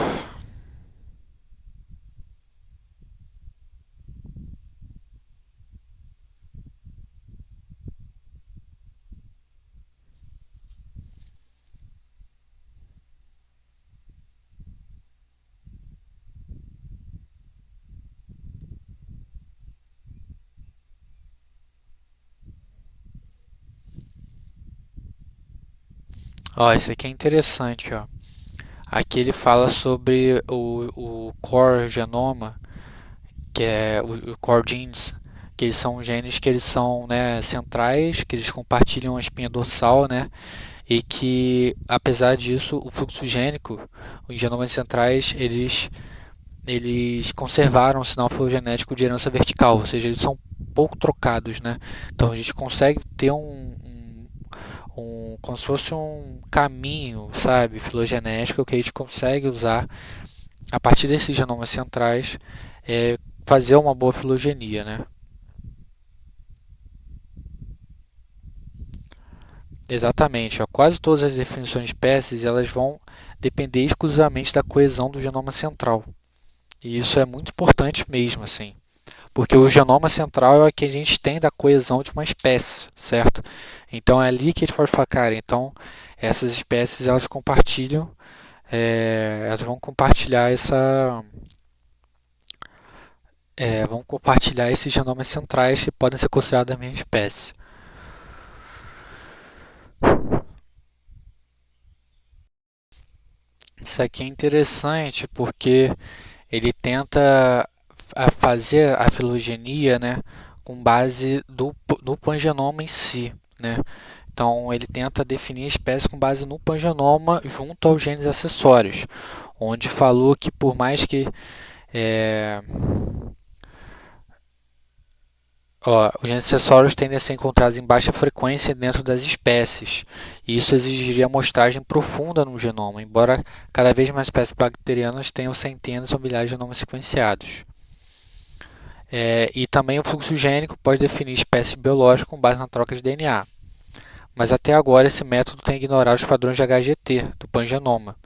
Speaker 1: ó, isso aqui é interessante, ó. Aqui ele fala sobre o core genoma, que é o core genes, que eles são genes que eles são, né, centrais, que eles compartilham a espinha dorsal, né, e que, apesar disso, o fluxo gênico, os genomas centrais, eles conservaram o sinal filogenético de herança vertical, ou seja, eles são pouco trocados, né? Então a gente consegue ter como se fosse um caminho, sabe, filogenético que a gente consegue usar a partir desses genomas centrais, fazer uma boa filogenia, né? Exatamente, ó. Quase todas as definições de espécies elas vão depender exclusivamente da coesão do genoma central. E isso é muito importante mesmo, assim, porque o genoma central é o que a gente tem da coesão de uma espécie, certo? Então é ali que a gente pode falar, cara, então essas espécies elas compartilham, elas vão compartilhar vão compartilhar esses genomas centrais que podem ser considerados da mesma espécie. Isso aqui é interessante porque ele tenta fazer a filogenia, né, com base no pangenoma em si, né? Então ele tenta definir a espécie com base no pangenoma junto aos genes acessórios, onde falou que por mais que é, os genes acessórios tendem a ser encontrados em baixa frequência dentro das espécies, e isso exigiria amostragem profunda no genoma, embora cada vez mais espécies bacterianas tenham centenas ou milhares de genomas sequenciados. E também o fluxo gênico pode definir espécie biológica com base na troca de DNA. Mas até agora esse método tem ignorado os padrões de HGT do pangenoma,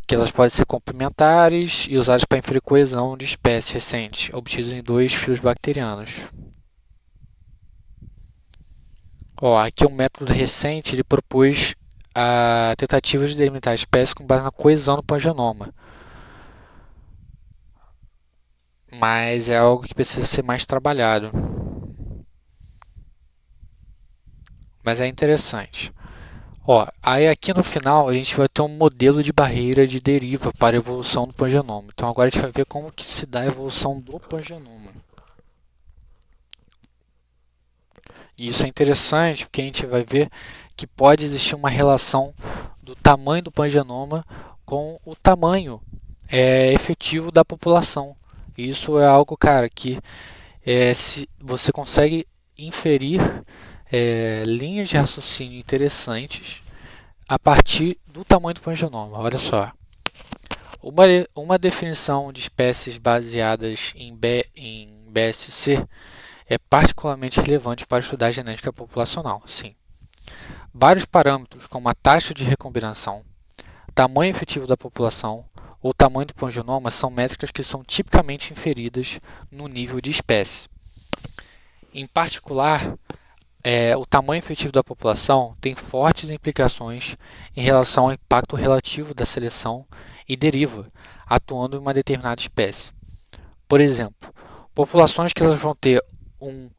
Speaker 1: que elas podem ser complementares e usadas para inferir coesão de espécies recentes, obtidas em dois fios bacterianos. Aqui um método recente ele propôs a tentativa de delimitar espécies com base na coesão do pangenoma, mas é algo que precisa ser mais trabalhado. Mas é interessante. Aí aqui no final a gente vai ter um modelo de barreira de deriva para a evolução do pangenoma. Então agora a gente vai ver como que se dá a evolução do pangenoma. E isso é interessante porque a gente vai ver que pode existir uma relação do tamanho do pangenoma com o tamanho efetivo da população. E isso é algo, cara, que se você consegue inferir linhas de raciocínio interessantes a partir do tamanho do pangenoma. Olha só. Uma definição de espécies baseadas em BSC é particularmente relevante para estudar a genética populacional. Sim. Vários parâmetros, como a taxa de recombinação, tamanho efetivo da população ou tamanho do pangenoma, são métricas que são tipicamente inferidas no nível de espécie. Em particular, o tamanho efetivo da população tem fortes implicações em relação ao impacto relativo da seleção e deriva, atuando em uma determinada espécie. Por exemplo, populações que elas vão ter um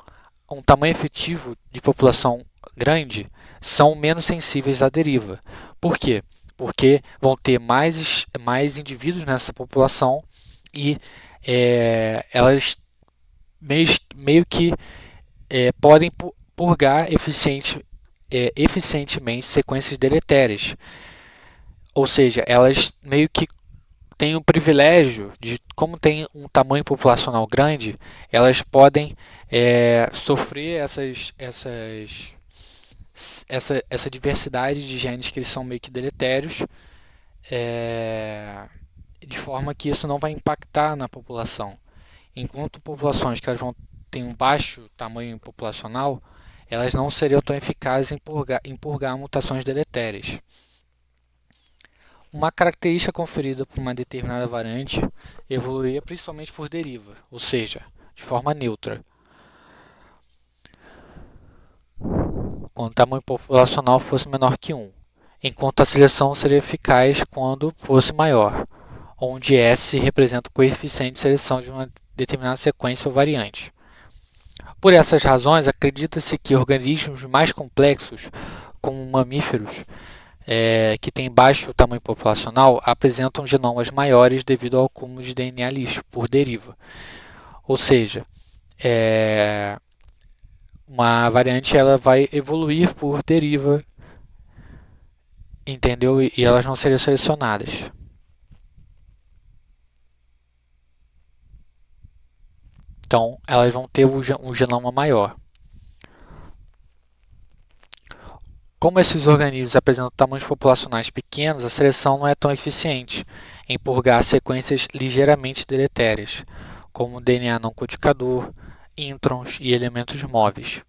Speaker 1: tamanho efetivo de população grande são menos sensíveis à deriva. Por quê? Porque vão ter mais indivíduos nessa população e elas meio que podem purgar eficientemente sequências deletérias. Ou seja, elas meio que têm o privilégio de, como tem um tamanho populacional grande, elas podem sofrer essa diversidade de genes que eles são meio que deletérios, de forma que isso não vai impactar na população. Enquanto populações que elas vão ter um baixo tamanho populacional, elas não seriam tão eficazes em purgar mutações deletérias. Uma característica conferida por uma determinada variante evoluiria principalmente por deriva, ou seja, de forma neutra, quando o tamanho populacional fosse menor que 1, enquanto a seleção seria eficaz quando fosse maior, onde S representa o coeficiente de seleção de uma determinada sequência ou variante. Por essas razões, acredita-se que organismos mais complexos, como mamíferos, que têm baixo tamanho populacional apresentam genomas maiores devido ao acúmulo de DNA lixo por deriva. Ou seja, é, uma variante ela vai evoluir por deriva, entendeu? E elas não seriam selecionadas. Então, elas vão ter um genoma maior. Como esses organismos apresentam tamanhos populacionais pequenos, a seleção não é tão eficiente em purgar sequências ligeiramente deletérias, como DNA não codificador, introns e elementos móveis.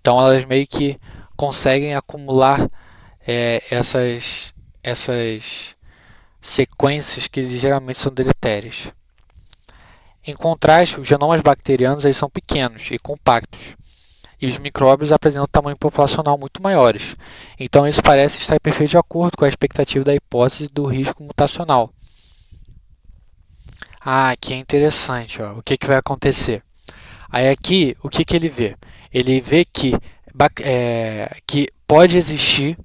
Speaker 1: Então, elas meio que conseguem acumular essas sequências que geralmente são deletérias. Em contraste, os genomas bacterianos aí são pequenos e compactos, e os micróbios apresentam tamanho populacional muito maiores. Então, isso parece estar em perfeito acordo com a expectativa da hipótese do risco mutacional. Ah, aqui é interessante, ó. O que vai acontecer? Aí aqui, o que ele vê? Ele vê que pode existir,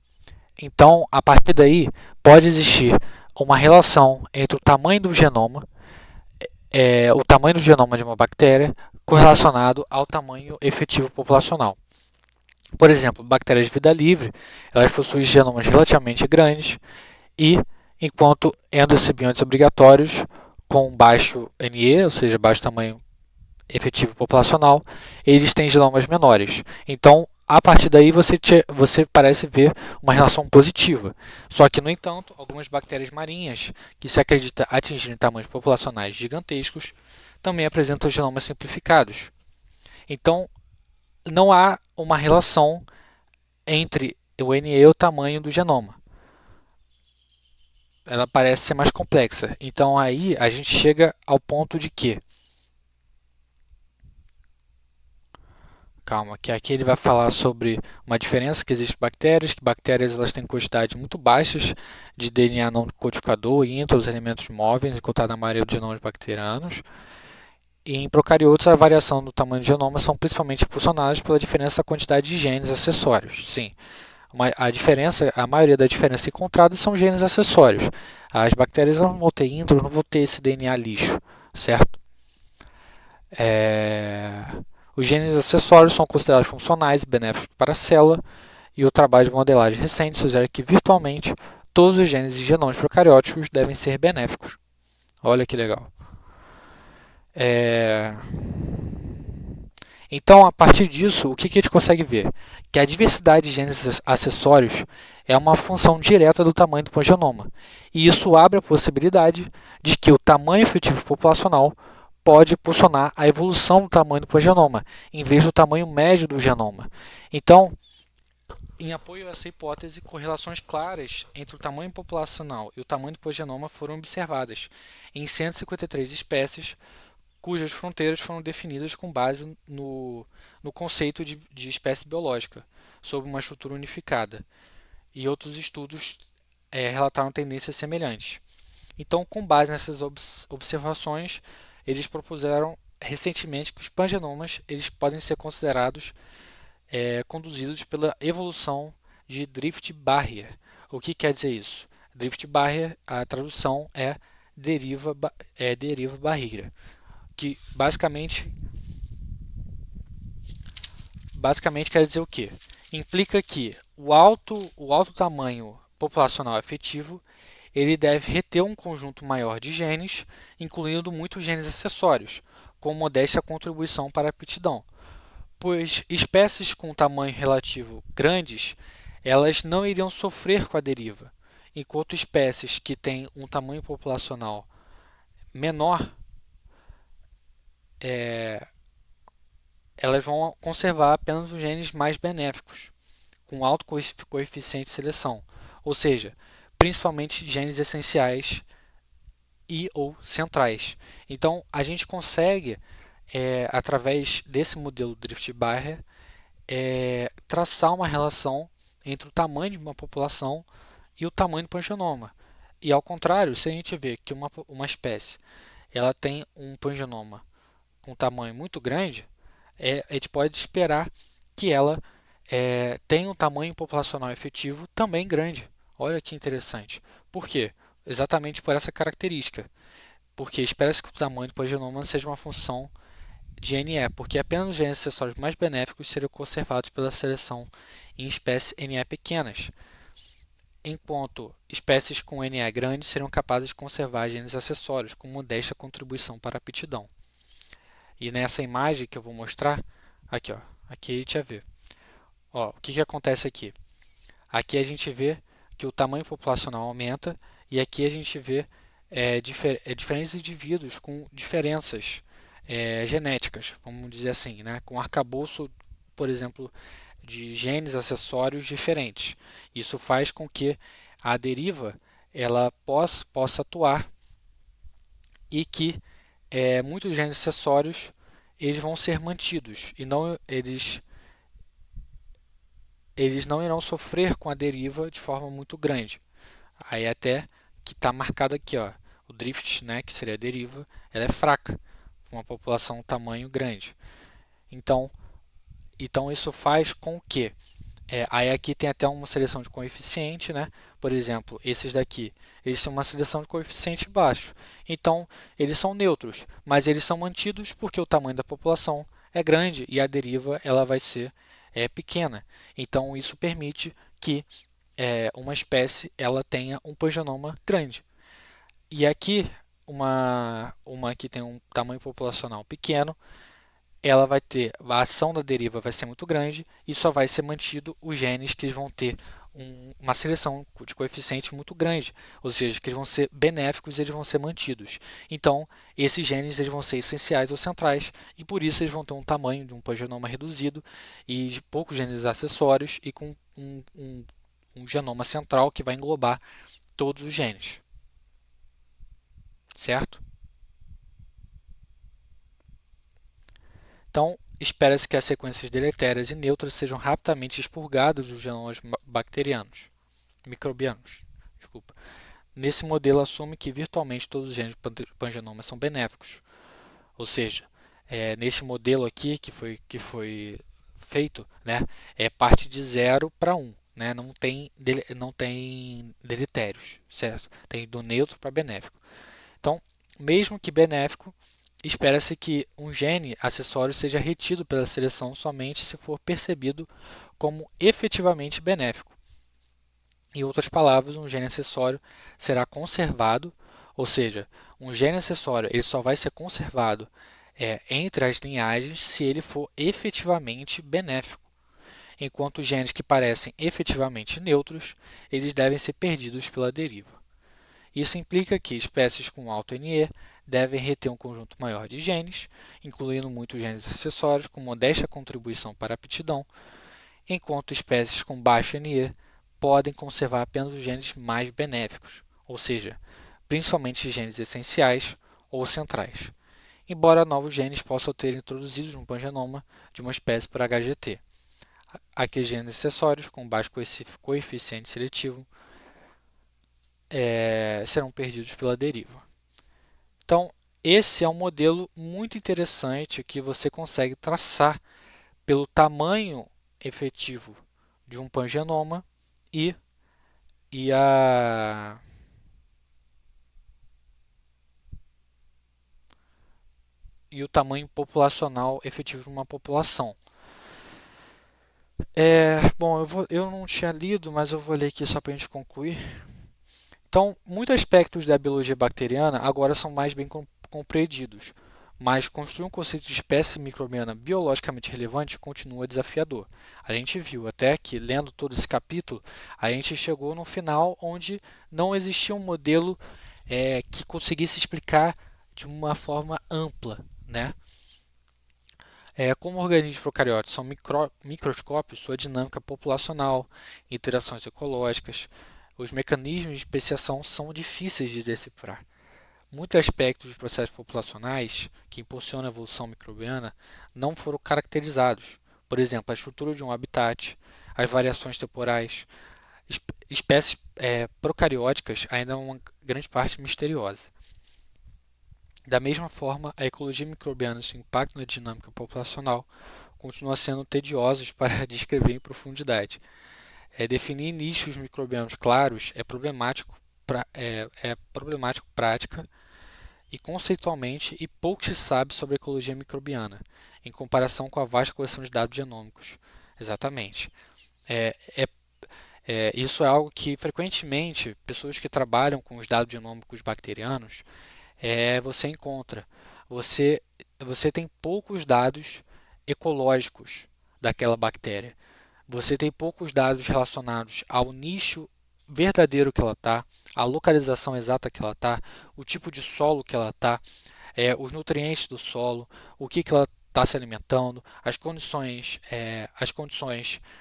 Speaker 1: então, a partir daí, pode existir uma relação entre o tamanho do genoma de uma bactéria correlacionado ao tamanho efetivo populacional. Por exemplo, bactérias de vida livre, elas possuem genomas relativamente grandes e, enquanto endosimbiontes obrigatórios com baixo NE, ou seja, baixo tamanho efetivo populacional, eles têm genomas menores. Então, a partir daí você parece ver uma relação positiva. Só que, no entanto, algumas bactérias marinhas, que se acredita atingirem tamanhos populacionais gigantescos, também apresentam genomas simplificados. Então, não há uma relação entre o NE e o tamanho do genoma. Ela parece ser mais complexa. Então, aí a gente chega ao ponto de que calma, que aqui ele vai falar sobre uma diferença que existe em bactérias, que bactérias elas têm quantidades muito baixas de DNA não codificador e entre os elementos móveis, encontrado na maioria dos genomas bacterianos. E em procariotos, a variação do tamanho do genoma são principalmente impulsionadas pela diferença da quantidade de genes acessórios. Sim, a maioria da diferença encontrada são genes acessórios. As bactérias não vão ter intros, não vão ter esse DNA lixo, certo? Os genes acessórios são considerados funcionais e benéficos para a célula, e o trabalho de modelagem recente sugere que, virtualmente, todos os genes e genomas procarióticos devem ser benéficos. Olha que legal. Então, a partir disso, o que a gente consegue ver? Que a diversidade de genes acessórios é uma função direta do tamanho do pangenoma, e isso abre a possibilidade de que o tamanho efetivo populacional pode impulsionar a evolução do tamanho do pangenoma, em vez do tamanho médio do genoma. Então, em apoio a essa hipótese, correlações claras entre o tamanho populacional e o tamanho do pangenoma foram observadas em 153 espécies, cujas fronteiras foram definidas com base no conceito de espécie biológica, sob uma estrutura unificada, e outros estudos relataram tendências semelhantes. Então, com base nessas observações, eles propuseram recentemente que os pangenomas eles podem ser considerados conduzidos pela evolução de drift barrier. O que quer dizer isso? Drift barrier, a tradução é deriva barreira, que basicamente quer dizer o quê? Implica que o alto tamanho populacional efetivo ele deve reter um conjunto maior de genes, incluindo muitos genes acessórios, com modéstia contribuição para a aptidão, pois espécies com tamanho relativo grandes, elas não iriam sofrer com a deriva, enquanto espécies que têm um tamanho populacional menor, elas vão conservar apenas os genes mais benéficos, com alto coeficiente de seleção, ou seja, principalmente genes essenciais e ou centrais. Então, a gente consegue, através desse modelo Drift Barrier, traçar uma relação entre o tamanho de uma população e o tamanho do pangenoma. E ao contrário, se a gente vê que uma espécie ela tem um pangenoma com tamanho muito grande, a gente pode esperar que ela tem um tamanho populacional efetivo também grande. Olha que interessante. Por quê? Exatamente por essa característica. Porque espera-se que o tamanho do genoma seja uma função de NE, porque apenas os genes acessórios mais benéficos seriam conservados pela seleção em espécies NE pequenas, enquanto espécies com NE grande seriam capazes de conservar genes acessórios com modesta contribuição para a aptidão. E nessa imagem que eu vou mostrar, aqui, ó, aqui a gente já vê. Ó, o que acontece aqui? Aqui a gente vê que o tamanho populacional aumenta e aqui a gente vê diferentes indivíduos com diferenças genéticas, vamos dizer assim, né? Com arcabouço, por exemplo, de genes acessórios diferentes. Isso faz com que a deriva ela possa atuar e que muitos genes acessórios eles vão ser mantidos e não eles não irão sofrer com a deriva de forma muito grande. Aí até que está marcado aqui, ó, o drift, né, que seria a deriva, ela é fraca, com uma população tamanho grande. Então, isso faz com que aí aqui tem até uma seleção de coeficiente, né? Por exemplo, esses daqui, eles são uma seleção de coeficiente baixo. Então, eles são neutros, mas eles são mantidos porque o tamanho da população é grande e a deriva ela vai ser pequena. Então, isso permite que uma espécie ela tenha um pangenoma grande. E aqui, uma que tem um tamanho populacional pequeno, ela vai ter, a ação da deriva vai ser muito grande e só vai ser mantido os genes que vão ter uma seleção de coeficiente muito grande, ou seja, que eles vão ser benéficos e eles vão ser mantidos. Então, esses genes eles vão ser essenciais ou centrais e por isso eles vão ter um tamanho de um pangenoma reduzido e de poucos genes acessórios e com um genoma central que vai englobar todos os genes, certo? Então, espera-se que as sequências deletérias e neutras sejam rapidamente expurgadas dos genomas bacterianos, microbianos. Desculpa. Nesse modelo, assume que virtualmente todos os genes pangenomas são benéficos. Ou seja, nesse modelo aqui que foi feito, né, parte de 0 para 1. Né, não tem deletérios, certo? Tem do neutro para benéfico. Então, mesmo que benéfico, espera-se que um gene acessório seja retido pela seleção somente se for percebido como efetivamente benéfico. Em outras palavras, um gene acessório será conservado, ou seja, um gene acessório ele só vai ser conservado entre as linhagens se ele for efetivamente benéfico, enquanto os genes que parecem efetivamente neutros, eles devem ser perdidos pela deriva. Isso implica que espécies com alto NE devem reter um conjunto maior de genes, incluindo muitos genes acessórios com modesta contribuição para a aptidão, enquanto espécies com baixo NE podem conservar apenas os genes mais benéficos, ou seja, principalmente genes essenciais ou centrais, embora novos genes possam ter introduzidos no pangenoma de uma espécie por HGT. Aqueles genes acessórios com baixo coeficiente seletivo serão perdidos pela deriva. Então, esse é um modelo muito interessante que você consegue traçar pelo tamanho efetivo de um pangenoma e, e, a, e o tamanho populacional efetivo de uma população. Bom, eu não tinha lido, mas eu vou ler aqui só para a gente concluir. Então, muitos aspectos da biologia bacteriana agora são mais bem compreendidos, mas construir um conceito de espécie microbiana biologicamente relevante continua desafiador. A gente viu até que, lendo todo esse capítulo, a gente chegou no final onde não existia um modelo que conseguisse explicar de uma forma ampla, né? Como organismos procariotas são microscópios, sua dinâmica populacional, interações ecológicas, os mecanismos de especiação são difíceis de decifrar. Muitos aspectos dos processos populacionais que impulsionam a evolução microbiana não foram caracterizados. Por exemplo, a estrutura de um habitat, as variações temporais. Espécies procarióticas ainda é uma grande parte misteriosa. Da mesma forma, a ecologia microbiana e seu impacto na dinâmica populacional continuam sendo tediosos para descrever em profundidade. Definir nichos microbianos claros é problemático prática e conceitualmente e pouco se sabe sobre a ecologia microbiana, em comparação com a vasta coleção de dados genômicos. Exatamente. É, é, isso é algo que frequentemente pessoas que trabalham com os dados genômicos bacterianos você encontra. Você, você tem poucos dados ecológicos daquela bactéria. Você tem poucos dados relacionados ao nicho verdadeiro que ela está, a localização exata que ela está, o tipo de solo que ela está, os nutrientes do solo, o que ela está se alimentando, as condições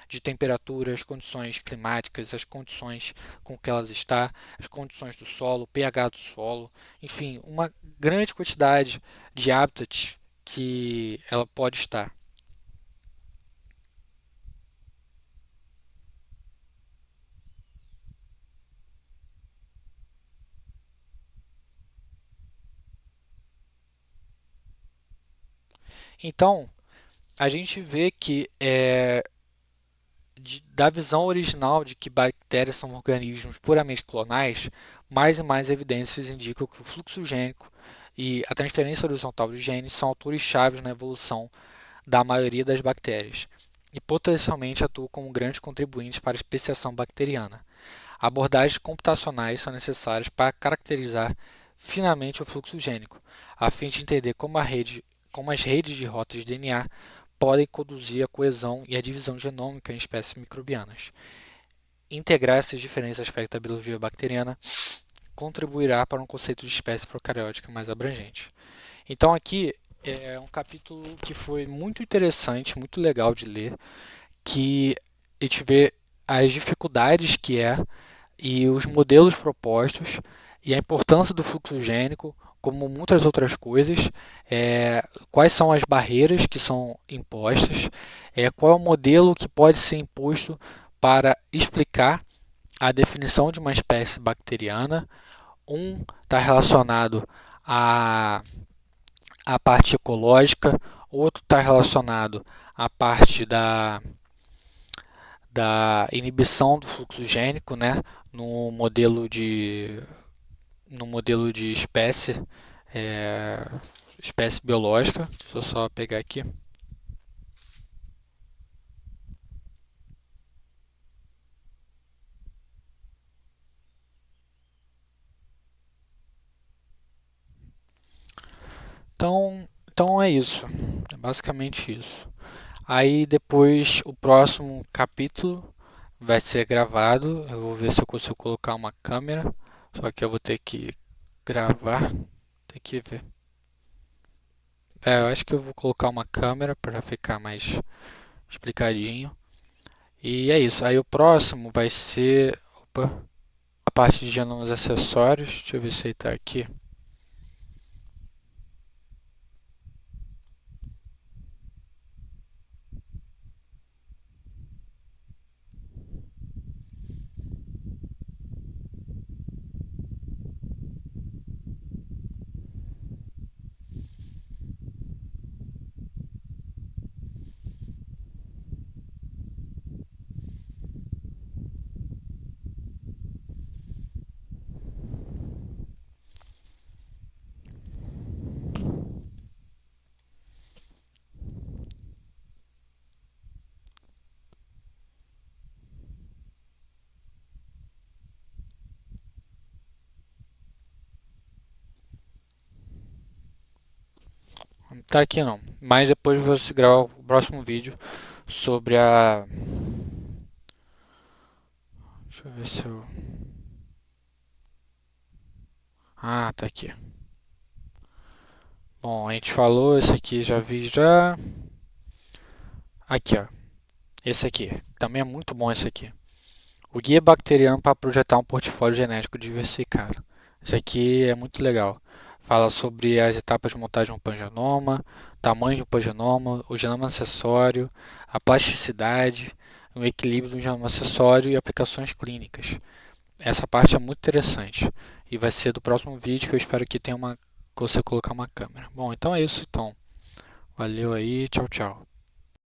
Speaker 1: de temperatura, as condições climáticas, as condições com que ela está, as condições do solo, o pH do solo, enfim, uma grande quantidade de hábitats que ela pode estar. Então, a gente vê que da visão original de que bactérias são organismos puramente clonais, mais e mais evidências indicam que o fluxo gênico e a transferência horizontal de genes são autores chaves na evolução da maioria das bactérias e potencialmente atuam como grandes contribuintes para a especiação bacteriana. Abordagens computacionais são necessárias para caracterizar finamente o fluxo gênico, a fim de entender como as redes de rotas de DNA podem conduzir à coesão e à divisão genômica em espécies microbianas. Integrar esses diferentes aspectos da biologia bacteriana contribuirá para um conceito de espécie procariótica mais abrangente. Então aqui é um capítulo que foi muito interessante, muito legal de ler, que a gente vê as dificuldades que e os modelos propostos e a importância do fluxo gênico, como muitas outras coisas, quais são as barreiras que são impostas, qual é o modelo que pode ser imposto para explicar a definição de uma espécie bacteriana. Um está relacionado à parte ecológica, outro está relacionado à parte da inibição do fluxo gênico, né, no modelo de, no modelo de espécie biológica. Deixa eu só pegar aqui. Então é isso, é basicamente isso. Aí depois o próximo capítulo vai ser gravado. Eu vou ver se eu consigo colocar uma câmera. Só que eu vou ter que gravar. Tem que ver. Eu acho que eu vou colocar uma câmera para ficar mais explicadinho. E é isso. Aí o próximo vai ser, opa, a parte de genomas acessórios. Deixa eu ver se ele está aqui. Tá aqui não. Mas depois eu vou gravar o próximo vídeo sobre a. Deixa eu ver se eu. Ah, tá aqui. Bom, a gente falou, esse aqui já vi já. Aqui, ó. Esse aqui. Também é muito bom esse aqui. O guia bacteriano para projetar um portfólio genético diversificado. Esse aqui é muito legal. Fala sobre as etapas de montagem de um pangenoma, tamanho de um pangenoma, o genoma acessório, a plasticidade, o equilíbrio do genoma acessório e aplicações clínicas. Essa parte é muito interessante e vai ser do próximo vídeo que eu espero que tenha uma, que você colocar uma câmera. Bom, então é isso então. Valeu aí, tchau, tchau.